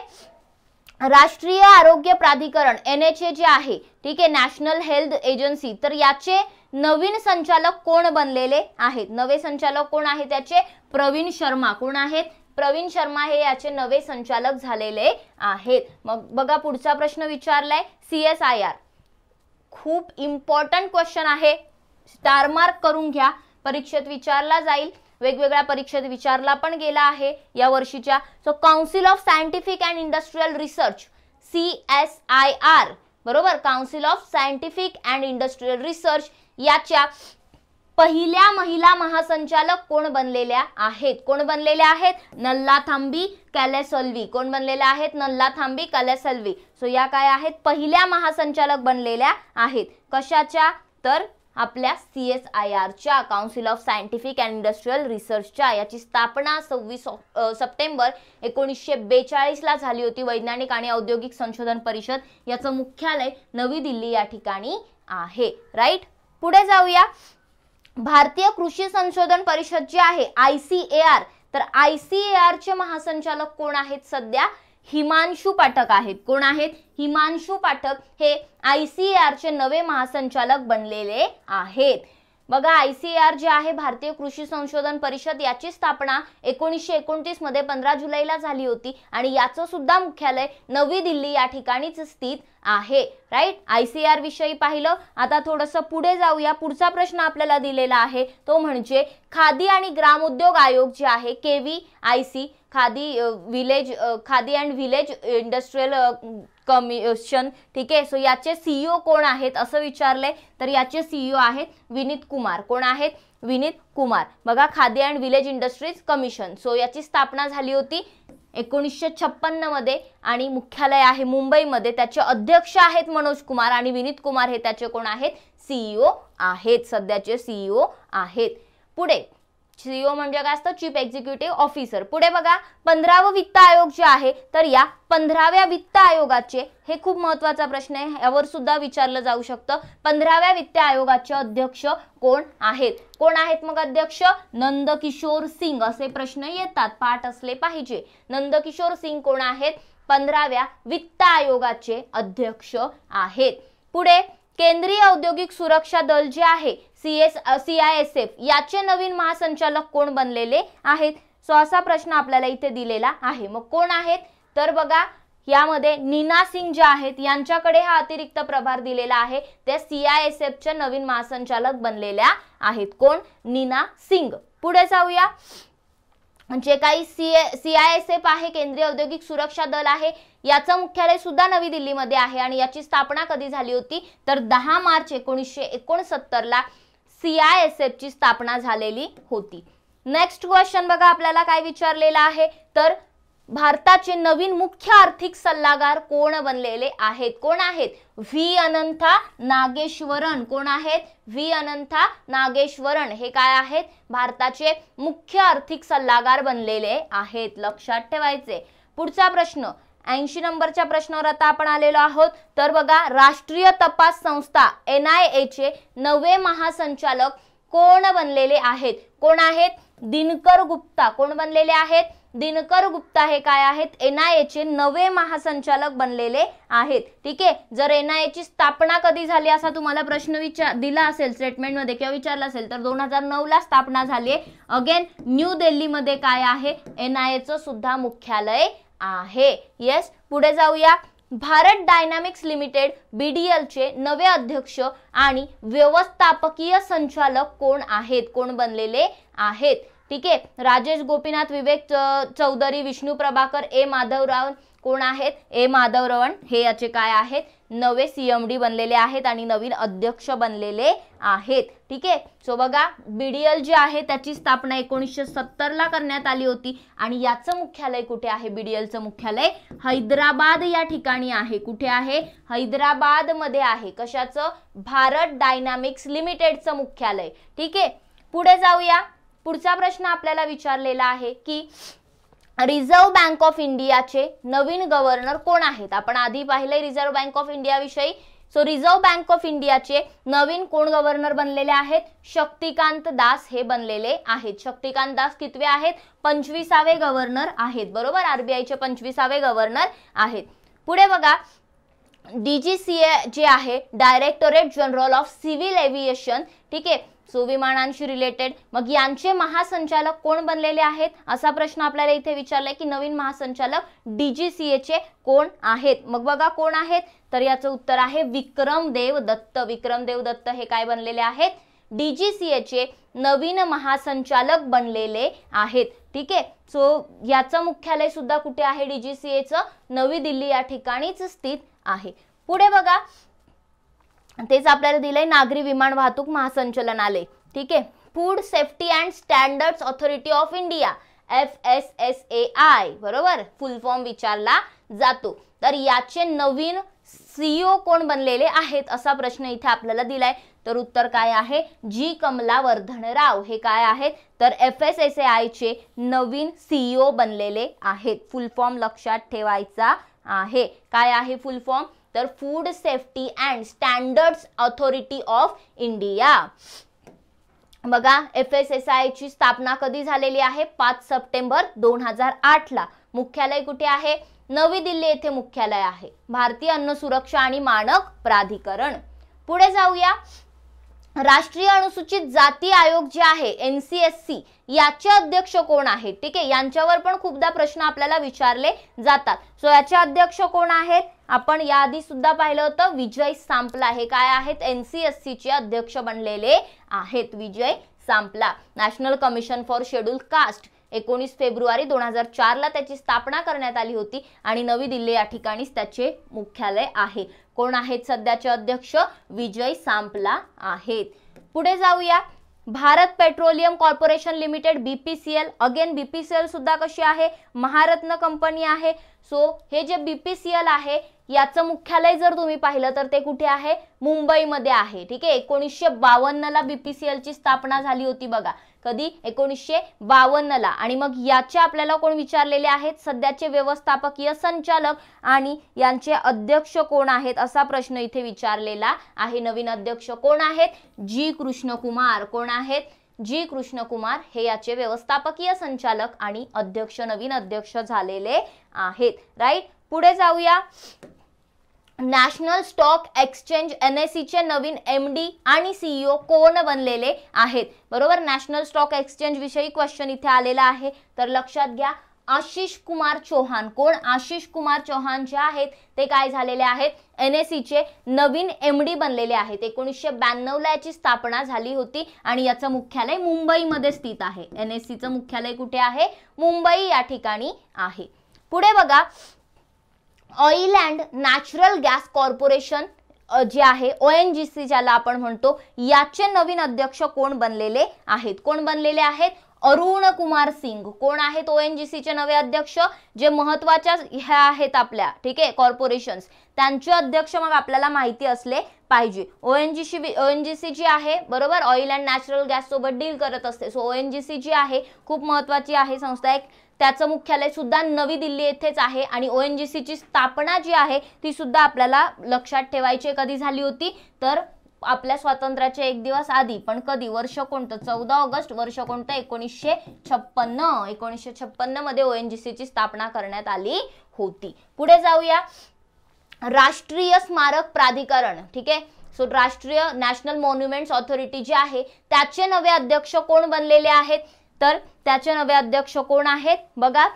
राष्ट्रीय आरोग्य प्राधिकरण NHA जे आहे, ठीक आहे, नॅशनल हेल्थ एजन्सी, तर याचे नवीन संचालक कोण बनलेले आहेत? नवे संचालक कोण आहेत त्याचे? प्रवीण शर्मा. कोण आहेत? प्रवीण शर्मा हे याचे नवे संचालक झालेले आहेत. मग बघा पुढचा प्रश्न विचारलाय CSIR. खूप इम्पॉर्टंट क्वेश्चन आहे. स्टार मार्क करून घ्या. परीक्षेत विचारला जाईल. वेगवेगळ्या परीक्षेत विचारला पण गेला आहे या वर्षीच्या. So council of scientific and industrial research CSIR. बरोबर, council of scientific and industrial research याच्या पहिल्या महिला महासंचालक कोण बनलेल्या आहेत? कोण बनलेल्या आहेत? नल्लाथांबी कॅलेसल्वी. कोण बनलेल्या आहेत? नल्लाथांबी कॅलेसल्वी. सो या काय आहेत? पहिल्या महासंचालक बनलेल्या आहेत. कशाच्या? तर आपल्या CSIR च्या, council of scientific and industrial रिसर्चच्या. याची स्थापना 26 सप्टेंबर 1942 ला झाली होती. वैज्ञानिक आणि औद्योगिक संशोधन परिषद याचं मुख्यालय नवी दिल्ली या ठिकाणी आहे. राईट. पुढे जाऊया. भारतीय कृषी संशोधन परिषद जी आहे ICAR, तर ICAR चे महासंचालक कोण आहेत सध्या? हिमांशु पाठक आहेत. कोण आहेत? हिमांशु पाठक हे ICAR चे नवे महासंचालक बनलेले आहेत. बघा ICAR जे आहे भारतीय कृषी संशोधन परिषद याची स्थापना 1929 मध्ये 15 जुलैला झाली होती आणि याचं सुद्धा मुख्यालय नवी दिल्ली या ठिकाणीच स्थित आहे. राईट. ICAR विषयी पाहिलं. आता थोडंसं पुढे जाऊया. पुढचा प्रश्न आपल्याला दिलेला आहे तो म्हणजे खादी आणि ग्रामोद्योग आयोग जे आहे KVIC, khadi and village industrial commission. ठीक आहे. सो याचे CEO कोण आहेत असं विचारले तर याचे CEO आहेत विनीत कुमार. कोण आहेत? विनीत कुमार. बघा khadi and village industries commission. So याची स्थापना झाली होती 1956 मध्ये आणि मुख्यालय आहे मुंबईमध्ये. त्याचे अध्यक्ष आहेत मनोज कुमार आणि विनीत कुमार हे त्याचे कोण आहेत? CEO आहेत. सध्याचे CEO आहेत. पुढे CEO म्हणजे काय असतं? Chief executive officer. पुढे बघा 15वा वित्त आयोग जे आहे तर या 15व्या वित्त आयोगाचे, हे खूप महत्त्वाचा प्रश्न आहे, यावर सुद्धा विचारलं जाऊ शकतं. 15व्या वित्त आयोगाचे अध्यक्ष कोण आहेत? कोण आहेत मग अध्यक्ष? नंदकिशोर सिंग. असे प्रश्न येतात, पाठ असले पाहिजे. नंदकिशोर सिंग कोण आहेत? 15व्या वित्त आयोगाचे अध्यक्ष आहेत. पुढे केंद्रीय औद्योगिक सुरक्षा दल जे आहे CISF याचे नवीन महासंचालक कोण बनलेले आहेत? सो असा प्रश्न आपल्याला इथे दिलेला आहे. मग कोण आहेत? तर बघा यामध्ये नीना सिंग ज्या आहेत यांच्याकडे हा अतिरिक्त प्रभार दिलेला आहे. त्या CISF च्या नवीन महासंचालक बनलेल्या आहेत. कोण? नीना सिंग. पुढे जाऊया. जे काही CISF आहे, केंद्रीय औद्योगिक सुरक्षा दल आहे, याचं मुख्यालय सुद्धा नवी दिल्लीमध्ये आहे आणि याची स्थापना कधी झाली होती तर 10 मार्च 1969 ला CISF ची स्थापना झालेली होती. नेक्स्ट क्वेश्चन बघा आपल्याला काय विचारलेला आहे तर भारताचे नवीन मुख्य आर्थिक सल्लागार कोण बनलेले आहेत? कोण आहेत? व्ही अनंथा नागेश्वरन. कोण आहेत? व्ही अनंथा नागेश्वरन हे काय आहेत? भारताचे मुख्य आर्थिक सल्लागार बनलेले आहेत. लक्षात ठेवायचे. पुढचा प्रश्न 80 नंबरच्या प्रश्नावर आता आपण आलेलो आहोत. तर बघा राष्ट्रीय तपास संस्था NIA चे नवे महासंचालक कोण बनलेले आहेत? कोण आहेत? दिनकर गुप्ता. कोण बनलेले आहेत? दिनकर गुप्ता हे काय आहेत? NIA चे नवे महासंचालक बनलेले आहेत. ठीक आहे. जर NIA ची स्थापना कधी झाली असा तुम्हाला प्रश्न दिला असेल स्टेटमेंट मध्ये किंवा विचारला असेल तर 2009 ला स्थापना झाली आहे. अगेन न्यू दिल्ली मध्ये काय आहे? NIA चं सुद्धा मुख्यालय आहे. येस. पुढे जाऊया. भारत डायनामिक्स लिमिटेड BDL चे नवे अध्यक्ष आणि व्यवस्थापकीय संचालक कोण आहेत? कोण बनलेले आहेत? ठीक आहे. राजेश गोपीनाथ, विवेक चौधरी, विष्णू प्रभाकर, A माधवराव कोण आहेत? A माधवराव हे याचे काय आहेत? नवे CMD बनलेले आहेत आणि नवीन अध्यक्ष बनलेले आहेत. ठीक आहे. सो बघा BDL जे आहे त्याची स्थापना 1970 ला करण्यात आली होती आणि याचं मुख्यालय कुठे आहे? BDL चं मुख्यालय हैदराबाद या ठिकाणी आहे. कुठे आहे? हैदराबाद मध्ये आहे. कशाचं? भारत डायनामिक्स लिमिटेडचं मुख्यालय. ठीक आहे. पुढे जाऊया. पुढचा प्रश्न आपल्याला विचारलेला आहे की रिझर्व्ह बँक ऑफ इंडियाचे नवीन गव्हर्नर कोण आहेत? आपण आधी पाहिले रिझर्व्ह बँक ऑफ इंडिया विषयी. सो रिझर्व्ह बँक ऑफ इंडियाचे नवीन कोण गव्हर्नर बनलेले आहेत? शक्तिकांत दास हे बनलेले आहेत. शक्तिकांत दास कितवे आहेत? 25वे गव्हर्नर आहेत. बरोबर. RBI चे 25वे गव्हर्नर आहेत. पुढे बघा DGCA जे आहे directorate general of civil aviation. ठीक आहे. सो विमानांशी रिलेटेड. मग यांचे महासंचालक कोण बनलेले आहेत असा प्रश्न आपल्याला इथे विचारलाय की नवीन महासंचालक DGCA चे कोण आहेत? मग बघा कोण आहेत तर याचं उत्तर आहे विक्रमदेव दत्त. विक्रमदेव दत्त हे काय बनलेले आहेत? DGCA चे नवीन महासंचालक बनलेले आहेत. ठीक आहे. सो याचं मुख्यालय सुद्धा कुठे आहे? DGCA चं नवी दिल्ली या ठिकाणीच स्थित आहे. पुढे बघा तेच आपल्याला दिलंय नागरी विमान वाहतूक महासंचालनालय. ठीक आहे. Food safety and standards authority of India FSSAI. बरोबर. फुल फॉर्म विचारला जातो. तर याचे नवीन CEO कोण बनलेले आहेत असा प्रश्न इथे आपल्याला दिलाय. तर उत्तर काय आहे? G कमलावर्धन राव हे काय आहेत तर FSSAI चे नवीन CEO बनलेले आहेत. फुल फॉर्म लक्षात ठेवायचा आहे. काय आहे फुल फॉर्म तर food safety and standards authority of India. बघा FSSAI ची स्थापना कधी झालेली आहे? 5 सप्टेंबर 2008 ला. मुख्यालय कुठे आहे? नवी दिल्ली येथे मुख्यालय आहे. भारतीय अन्न सुरक्षा आणि मानक प्राधिकरण. पुढे जाऊया. राष्ट्रीय अनुसूचित जाती आयोग जे आहे NCSC याचे अध्यक्ष कोण आहेत? ठीक आहे. यांच्यावर पण खूपदा प्रश्न आपल्याला विचारले जातात. सो याचे अध्यक्ष कोण आहेत? आपण याआधी सुद्धा पाहिलं होतं विजय सांपला हे काय आहेत? NCSC चे अध्यक्ष बनलेले आहेत. Vijay Sampla. National commission for scheduled caste 19 फेब्रुवारी 2004 ला त्याची स्थापना करण्यात आली होती आणि नवी दिल्ली या ठिकाणीच त्याचे मुख्यालय आहे. कोण आहेत सध्याचे अध्यक्ष? विजय सांपला आहेत. पुढे जाऊया. Bharat petroleum corporation limited BPCL. Again BPCL सुद्धा कशी आहे? महारत्न कंपनी आहे. सो हे जे BPCL आहे याचं मुख्यालय जर तुम्ही पाहिलं तर ते कुठे आहे? मुंबईमध्ये आहे. ठीक आहे. 1952 ला BPCL ची स्थापना झाली होती बघा. कधी? 1952 ला. आणि मग याचे आपल्याला कोण विचारलेले आहेत? सध्याचे व्यवस्थापकीय संचालक आणि यांचे अध्यक्ष कोण आहेत असा प्रश्न इथे विचारलेला आहे. नवीन अध्यक्ष कोण आहेत? G कृष्णकुमार. कोण आहेत? G कृष्णकुमार हे याचे व्यवस्थापकीय संचालक आणि अध्यक्ष नवीन अध्यक्ष झालेले आहेत. राईट. पुढे जाऊया. नॅशनल स्टॉक एक्सचेंज NSE चे नवीन MD आणि CEO कोण बनलेले आहेत? बरोबर. नॅशनल स्टॉक एक्सचेंज विषयी क्वेश्चन इथे आलेला आहे. तर लक्षात घ्या आशिष कुमार चौहान. कोण? आशिष कुमार चौहान जे आहेत ते काय झालेले आहेत? NSE चे नवीन MD बनलेले आहेत. 1992 ला याची स्थापना झाली होती आणि याचं मुख्यालय मुंबईमध्ये स्थित आहे. NSE चं मुख्यालय कुठे आहे? मुंबई या ठिकाणी आहे. पुढे बघा, oil and natural gas corporation जे आहे ONGC ज्याला आपण म्हणतो, याचे नवीन अध्यक्ष कोण बनलेले आहेत? कोण बनलेले आहेत? अरुण कुमार सिंग. कोण आहेत ONGC चे नवे अध्यक्ष? जे महत्वाच्या ह्या आहेत आपल्या, ठीक आहे, कॉर्पोरेशन्स, त्यांचे अध्यक्ष मग आपल्याला माहिती असले पाहिजे. ONGC जी आहे, बरोबर, ऑइल अँड नॅचरल गॅस सोबत डील करत असते. सो ONGC जी आहे खूप महत्वाची आहे संस्था. एक त्याचं मुख्यालय सुद्धा नवी दिल्ली येथेच आहे आणि ONGC ची स्थापना जी आहे ती सुद्धा आपल्याला लक्षात ठेवायची. कधी झाली होती? तर आपल्या स्वातंत्र्याच्या एक दिवस आधी. पण कधी? वर्ष कोणतं? 14 ऑगस्ट. वर्ष कोणतं? 1956. 1956 मध्ये ONGC ची स्थापना करण्यात आली होती. पुढे जाऊया, राष्ट्रीय स्मारक प्राधिकरण, ठीक आहे. सो राष्ट्रीय नॅशनल मॉन्युमेंट्स ऑथॉरिटी जे आहे त्याचे नवे अध्यक्ष कोण बनलेले आहेत? तर त्याचे नवे अध्यक्ष कोण आहेत? बघा,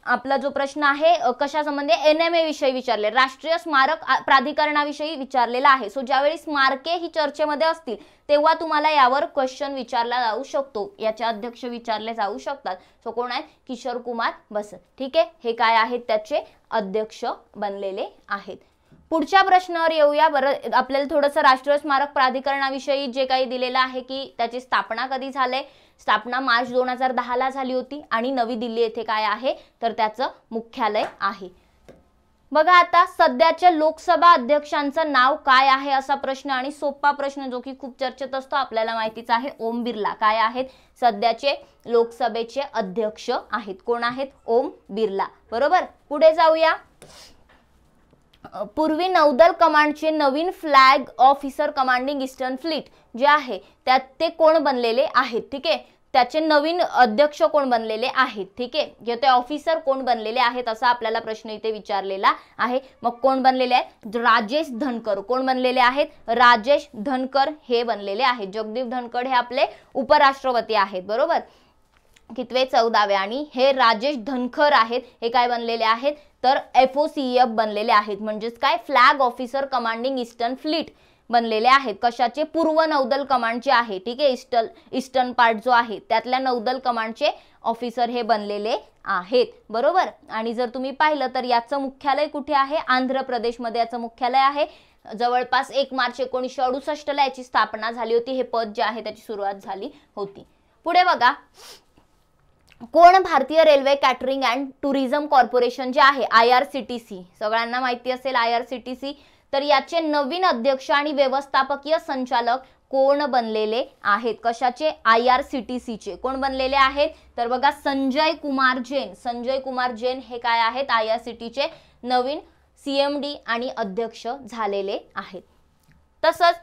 आपला जो प्रश्न आहे कशा संबंधी? NMA विषयी विचारले, राष्ट्रीय स्मारक प्राधिकरणाविषयी विचारलेला आहे. सो ज्यावेळी स्मारके ही चर्चेमध्ये असतील तेव्हा तुम्हाला यावर क्वेश्चन विचारला जाऊ शकतो, याचे अध्यक्ष विचारले जाऊ शकतात. सो कोण आहेत? किशोर कुमार बसव, ठीक आहे. हे काय आहेत? त्याचे अध्यक्ष बनलेले आहेत. पुढच्या प्रश्नावर येऊया. बरं, आपल्याला थोडंसं राष्ट्रीय स्मारक प्राधिकरणाविषयी जे काही दिलेलं आहे की त्याची स्थापना कधी झाली? स्थापना मार्च 2010 ला झाली होती आणि नवी दिल्ली येथे काय आहे? तर त्याचं मुख्यालय आहे. बघा आता, सध्याच्या लोकसभा अध्यक्षांचं नाव काय आहे असा प्रश्न, आणि सोपा प्रश्न जो की खूप चर्चेत असतो, आपल्याला माहितीच आहे, ओम बिर्ला. काय आहेत? सध्याचे लोकसभेचे अध्यक्ष आहेत. कोण आहेत? ओम बिर्ला, बरोबर. पुढे जाऊया, पूर्वी नौदल कमांडचे नवीन flag officer commanding eastern fleet जे आहे त्यात ते कोण बनलेले आहेत? ठीक आहे, त्याचे नवीन अध्यक्ष कोण बनलेले आहेत? ठीक आहे, जे ते ऑफिसर कोण बनलेले आहेत असा आपल्याला प्रश्न इथे विचारलेला आहे. मग कोण बनलेले आहेत? राजेश धनकर. कोण बनलेले आहेत? राजेश धनकर हे बनलेले आहेत. जगदीप धनखड हे आपले उपराष्ट्रपती आहेत, बरोबर, कितवे? 14वे. आणि हे राजेश धनखर आहेत, हे काय बनलेले आहेत? तर FOCF बनलेले आहेत. म्हणजेच काय? Flag officer commanding eastern fleet बनलेले आहेत. कशाचे? पूर्व नौदल कमांडचे आहे, ठीक आहे. ईस्टर्न पार्ट जो आहे त्यातल्या नौदल कमांडचे ऑफिसर हे बनलेले आहेत, बरोबर. आणि जर तुम्ही पाहिलं तर याचं मुख्यालय कुठे आहे? आंध्र प्रदेशमध्ये याचं मुख्यालय आहे. जवळपास 1 मार्च 1968 ला याची स्थापना झाली होती. हे पद जे आहे त्याची सुरुवात झाली होती. पुढे बघा, कोण भारतीय railway catering and tourism corporation जे आहे IRCTC, सगळ्यांना माहिती असेल IRCTC, तर याचे नवीन अध्यक्ष आणि व्यवस्थापकीय संचालक कोण बनलेले आहेत? कशाचे? IRCTC चे. कोण बनलेले आहेत? तर बघा, संजय कुमार जैन. संजय कुमार जैन हे काय आहेत? IRCTC चे नवीन CMD आणि अध्यक्ष झालेले आहेत. तसंच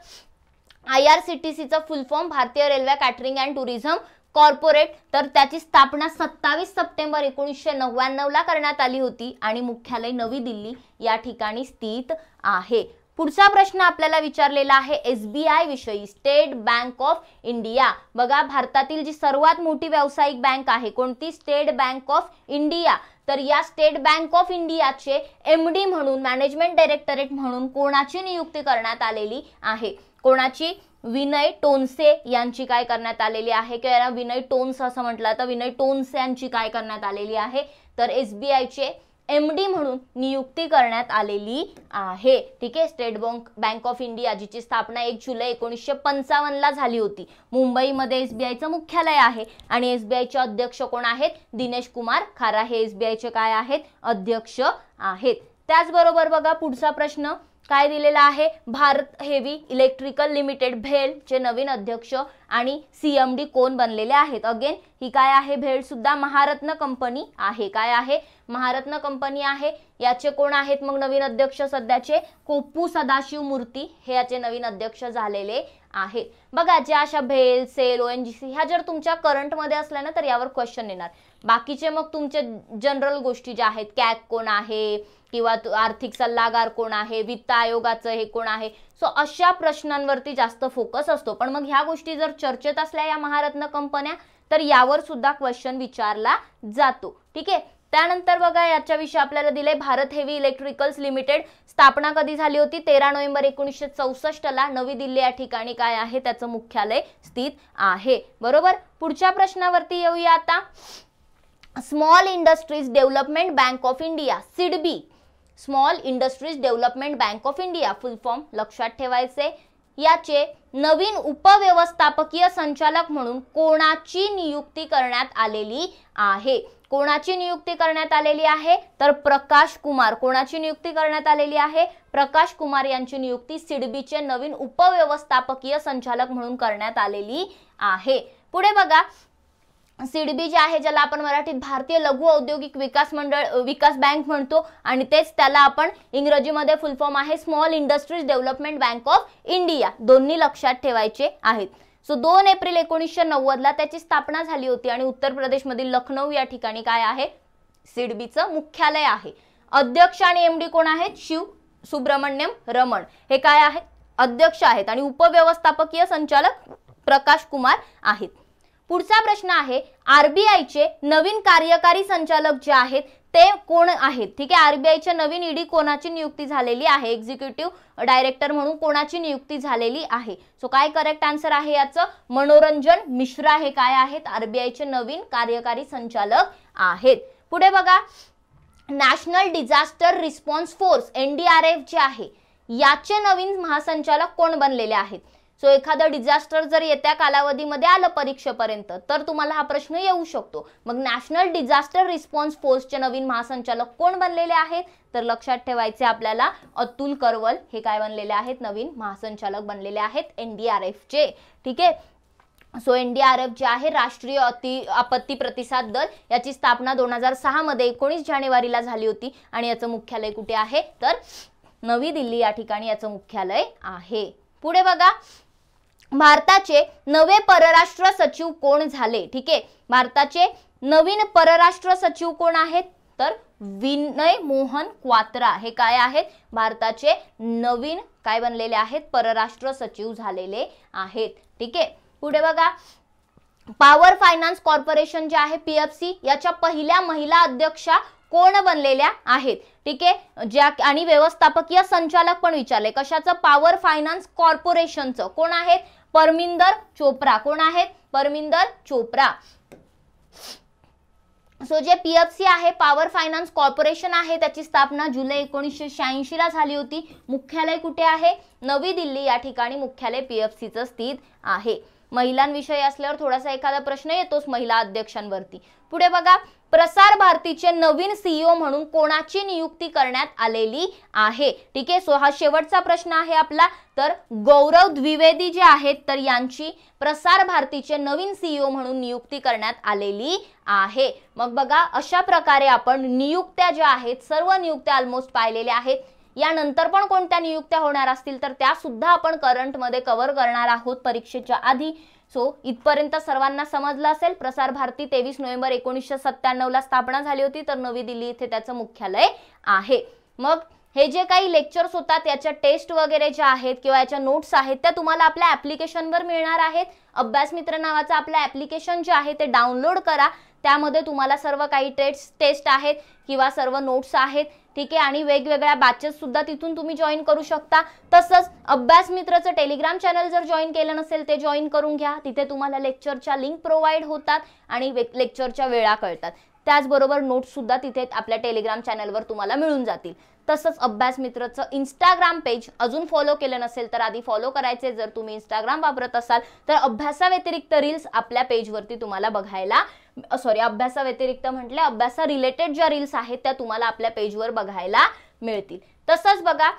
IRCTC चा फुल फॉर्म भारतीय railway catering and tourism corporate, तर त्याची स्थापना 27 सप्टेंबर 1999 ला करण्यात आली होती आणि मुख्यालय नवी दिल्ली या ठिकाणी स्थित आहे. पुढचा प्रश्न आपल्याला विचारलेला आहे SBI विषयी, स्टेट बँक ऑफ इंडिया. बघा, भारतातील जी सर्वात मोठी व्यावसायिक बँक आहे कोणती? State bank of India. तर या स्टेट बँक ऑफ इंडियाचे MD म्हणून, मॅनेजमेंट डायरेक्टरेट म्हणून कोणाची नियुक्ती करण्यात आलेली आहे? कोणाची? विनय टोनसे यांची काय करण्यात आलेली आहे? किंवा विनय टोन्स असं म्हटलं तर विनय टोन्स यांची काय करण्यात आलेली आहे? तर SBI चे MD म्हणून नियुक्ती करण्यात आलेली आहे, ठीक आहे. स्टेट बँक ऑफ इंडिया जिची स्थापना 1 जुलै 1955 ला झाली होती. मुंबईमध्ये SBI चं मुख्यालय आहे आणि SBI चे अध्यक्ष कोण आहेत? दिनेश कुमार खारा हे SBI चे काय आहेत? अध्यक्ष आहेत. त्याचबरोबर बघा, पुढचा प्रश्न काय दिलेला आहे? भारत हेवी इलेक्ट्रिकल लिमिटेड भेल चे नवीन अध्यक्ष आणि CMD कोण बनलेले आहेत? अगेन ही काय आहे? भेल सुद्धा महारत्न कंपनी आहे. काय आहे? महारत्न कंपनी आहे. याचे कोण आहेत मग नवीन अध्यक्ष सध्याचे? कोप्पू सदाशिव मूर्ती हे याचे नवीन अध्यक्ष झालेले आहेत. बघा, ज्या अशा भेल, सेल, ONGC ह्या जर तुमच्या करंट मध्ये असल्या ना तर यावर क्वेश्चन येणार. बाकीचे मग तुमचे जनरल गोष्टी ज्या आहेत, कॅग कोण आहे किंवा आर्थिक सल्लागार कोण आहे, वित्त आयोगाचं हे कोण आहे, सो अशा प्रश्नांवरती जास्त फोकस असतो. पण मग ह्या गोष्टी जर चर्चेत असल्या या महारत्न कंपन्या तर यावर सुद्धा क्वेश्चन विचारला जातो, ठीक आहे. त्यानंतर बघा याच्याविषयी आपल्याला दिले भारत हेवी इलेक्ट्रिकल्स लिमिटेड स्थापना कधी झाली होती 13 नोव्हेंबर 1964 ला नवी दिल्ली या ठिकाणी काय आहे त्याचं मुख्यालय स्थित आहे बरोबर। पुढच्या प्रश्नावरती येऊया आता। Small industries development bank of India SIDBI, small industries development bank of India full form लक्षात ठेवायचे। याचे नवीन उपव्यवस्थापकीय संचालक म्हणून कोणाची नियुक्ती करण्यात आलेली आहे? कोणाची नियुक्ती करण्यात आलेली आहे तर प्रकाश कुमार। कोणाची नियुक्ती करण्यात आलेली आहे? प्रकाश कुमार यांची नियुक्ती सिडबीचे नवीन उपव्यवस्थापकीय संचालक म्हणून करण्यात आलेली आहे। पुढे बघा सिडबी जे आहे ज्याला आपण मराठीत भारतीय लघु औद्योगिक विकास मंडळ विकास बँक म्हणतो आणि तेच त्याला आपण इंग्रजीमध्ये फुल फॉर्म आहे small industries development bank of India, दोन्ही लक्षात ठेवायचे आहेत। सो 2 एप्रिल 1990 ला त्याची स्थापना झाली होती आणि उत्तर प्रदेशमधील लखनौ या ठिकाणी काय आहे सिडबीचं मुख्यालय आहे। अध्यक्ष आणि एमडी कोण आहेत? शिव सुब्रमण्यम रमण हे काय आहेत? अध्यक्ष आहेत आणि उपव्यवस्थापकीय संचालक प्रकाश कुमार आहेत। पुढचा प्रश्न आहे आरबीआय चे नवीन कार्यकारी संचालक जे आहेत ते कोण आहेत? ठीक आहे, आरबीआय चे नवीन ईडी कोणाची नियुक्ती झालेली आहे? एक्झिक्युटिव्ह डायरेक्टर म्हणून कोणाची नियुक्ती झालेली आहे? सो काय करेक्ट आन्सर आहे याचं? मनोरंजन मिश्रा हे काय आहेत? आरबीआय चे नवीन कार्यकारी संचालक आहेत। पुढे बघा national disaster response force NDRF जे आहे याचे नवीन महासंचालक कोण बनलेले आहेत? सो एखादं डिझास्टर जर येत्या कालावधीमध्ये आलं परीक्षेपर्यंत तर तुम्हाला हा प्रश्न येऊ शकतो। मग नॅशनल डिझास्टर रिस्पॉन्स फोर्सचे नवीन महासंचालक कोण बनलेले आहेत? तर लक्षात ठेवायचे आपल्याला अतुल करवल हे काय बनलेले आहेत? नवीन महासंचालक बनलेले आहेत एनडीआरएफ चे। ठीक आहे, सो एनडीआरएफ जे आहे राष्ट्रीय आपत्ती प्रतिसाद दल याची स्थापना 2006 मध्ये 19 जानेवारीला झाली होती आणि याचं मुख्यालय कुठे आहे तर नवी दिल्ली या ठिकाणी याचं मुख्यालय आहे। पुढे बघा भारताचे नवे परराष्ट्र सचिव कोण झाले? ठीक आहे, भारताचे नवीन परराष्ट्र सचिव कोण आहेत तर विनय मोहन क्वात्रा हे काय आहेत? भारताचे नवीन काय बनलेले आहेत? परराष्ट्र सचिव झालेले आहेत। ठीक आहे, पुढे बघा पॉवर फायनान्स कॉर्पोरेशन जे आहे पीएफसी याच्या पहिल्या महिला अध्यक्षा कोण बनलेल्या आहेत? ठीक आहे, ज्या आणि व्यवस्थापकीय संचालक पण विचारले कशाचं? पॉवर फायनान्स कॉर्पोरेशनचं कोण आहेत? परमिंदर चोप्रा। कोण आहेत? परमिंदर चोप्रा। सो जे पीएफसी आहे पॉवर फायनान्स कॉर्पोरेशन आहे त्याची स्थापना जुलै 1986 ला झाली होती। मुख्यालय कुठे आहे? नवी दिल्ली या ठिकाणी मुख्यालय पीएफसीचं स्थित आहे। महिलांविषयी असल्यावर थोडासा एखादा प्रश्न येतोच महिला अध्यक्षांवरती। पुढे बघा प्रसार भारतीचे नवीन सीईओ म्हणून कोणाची नियुक्ती करण्यात आलेली आहे? ठीक आहे, सो हा शेवटचा प्रश्न आहे आपला। तर गौरव द्विवेदी जे आहेत तर यांची प्रसार भारतीचे नवीन सीईओ म्हणून नियुक्ती करण्यात आलेली आहे। मग बघा अशा प्रकारे आपण नियुक्त्या ज्या आहेत सर्व नियुक्त्या ऑलमोस्ट पाहिलेल्या आहेत। यानंतर पण कोणत्या नियुक्त्या होणार असतील तर त्या सुद्धा आपण करंट मध्ये कव्हर करणार आहोत परीक्षेच्या आधी। सो इथपर्यंत सर्वांना समजलं असेल। प्रसार भारती 23 नोव्हेंबर 1997 ला स्थापना झाली होती तर नवी दिल्ली येथे त्याचं मुख्यालय आहे। मग हे जे काही लेक्चर्स होतात याच्या टेस्ट वगैरे ज्या आहेत किंवा याच्या नोट्स आहेत त्या तुम्हाला आपल्या ऍप्लिकेशनवर मिळणार आहेत। अभ्यास मित्र नावाचं आपलं ऍप्लिकेशन जे आहे ते डाउनलोड करा, त्यामध्ये तुम्हाला सर्व काही टेस्ट आहेत किंवा सर्व नोट्स आहेत। ठीक आहे, आणि वेगवेगळ्या बॅचेस सुद्धा तिथून तुम्ही जॉईन करू शकता। तसंच अभ्यास मित्रचं टेलिग्राम चॅनल जर जॉईन केलं नसेल ते जॉईन करून घ्या, तिथे तुम्हाला लेक्चरच्या लिंक प्रोव्हाइड होतात आणि लेक्चरच्या वेळा कळतात। त्याचबरोबर नोट्स सुद्धा तिथे आपल्या टेलिग्राम चॅनलवर तुम्हाला मिळून जातील। तसंच अभ्यास मित्रचं इंस्टाग्राम पेज अजून फॉलो केलं नसेल तर आधी फॉलो करायचे। जर तुम्ही इंस्टाग्राम वापरत असाल तर अभ्यासाव्यतिरिक्त रील्स आपल्या पेजवरती तुम्हाला बघायला अभ्यासाव्यतिरिक्त म्हटले अभ्यासा रिलेटेड ज्या रील्स आहेत त्या तुम्हाला आपल्या पेजवर बघायला मिळतील। तसंच बघा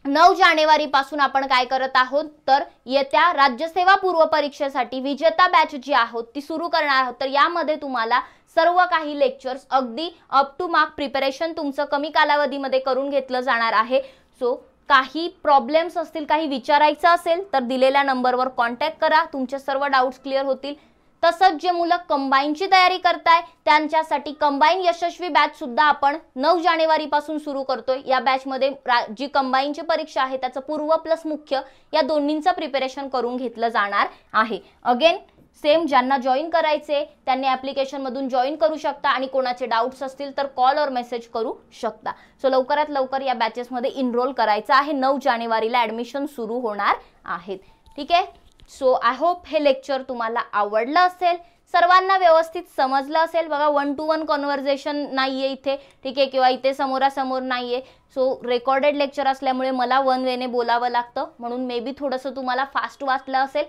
9 जानेवारी पासून आपण काय करत आहोत तर येत्या राज्यसेवा पूर्व परीक्षेसाठी विजेता बॅच जी आहोत ती सुरू करणार आहोत। तर यामध्ये तुम्हाला सर्व काही लेक्चर्स अगदी अप टू मार्क प्रिपरेशन तुमचं कमी कालावधीमध्ये करून घेतलं जाणार आहे। सो काही प्रॉब्लेम्स असतील, काही विचारायचं असेल तर दिलेल्या नंबरवर कॉन्टॅक्ट करा, तुमचे सर्व डाउट्स क्लिअर होतील। तसंच जे मुलं कंबाईनची तयारी करताय त्यांच्यासाठी कंबाईन यशस्वी बॅच सुद्धा आपण 9 जानेवारी पासून सुरू करतोय। या बॅच मध्ये जी कंबाईनची परीक्षा आहे त्याचं पूर्व प्लस मुख्य या दोन्हींचं प्रिपरेशन करून घेतलं जाणार आहे। अगेन सेम ज्यांना जॉईन करायचे त्यांनी ऍप्लिकेशन मधून जॉईन करू शकता आणि कोणाचे डाऊट्स असतील तर कॉल और मेसेज करू शकता. सो लवकरात लवकर या बॅचेस मध्ये इनरोल करायचं आहे. 9 जानेवारीला ऍडमिशन सुरू होणार आहेत. ठीक आहे. सो आय होप हे लेक्चर तुम्हाला आवडलं असेल, सर्वांना व्यवस्थित समजलं असेल. बघा 1 to 1 कॉन्व्हर्सेशन नाहीये इथे, ठीक आहे, किंवा इथे समोरासमोर नाहीये. सो रेकॉर्डेड लेक्चर असल्यामुळे मला वन वेने बोलावं लागतं, म्हणून मे बी थोडंसं तुम्हाला फास्ट वाटलं असेल.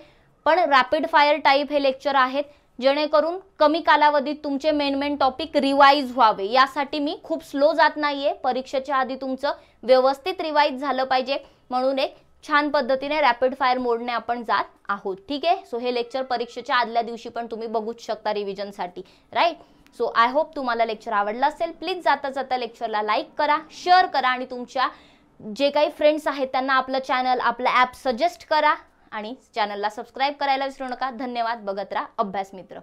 पण रॅपिड फायर टाईप हे लेक्चर आहेत, जेणेकरून कमी कालावधीत तुमचे मेन टॉपिक रिवाइज व्हावे यासाठी मी खूप स्लो जात नाहीये. परीक्षेच्या आधी तुमचं व्यवस्थित रिवाइज झालं पाहिजे म्हणून एक छान पद्धतीने रॅपिड फायर मोडने आपण जात आहोत. ठीक आहे. सो हे लेक्चर परीक्षेच्या आदल्या दिवशी पण तुम्ही बघूच शकता रिव्हिजनसाठी, राईट. सो आय होप तुम्हाला लेक्चर आवडलं असेल. प्लीज जाता जाता लेक्चरला लाईक करा, शेअर करा आणि तुमच्या जे काही फ्रेंड्स आहेत त्यांना आपलं चॅनल, आपलं ॲप सजेस्ट करा आणि चॅनलला सबस्क्राईब करायला विसरू नका. धन्यवाद. बघत राहा अभ्यास मित्र.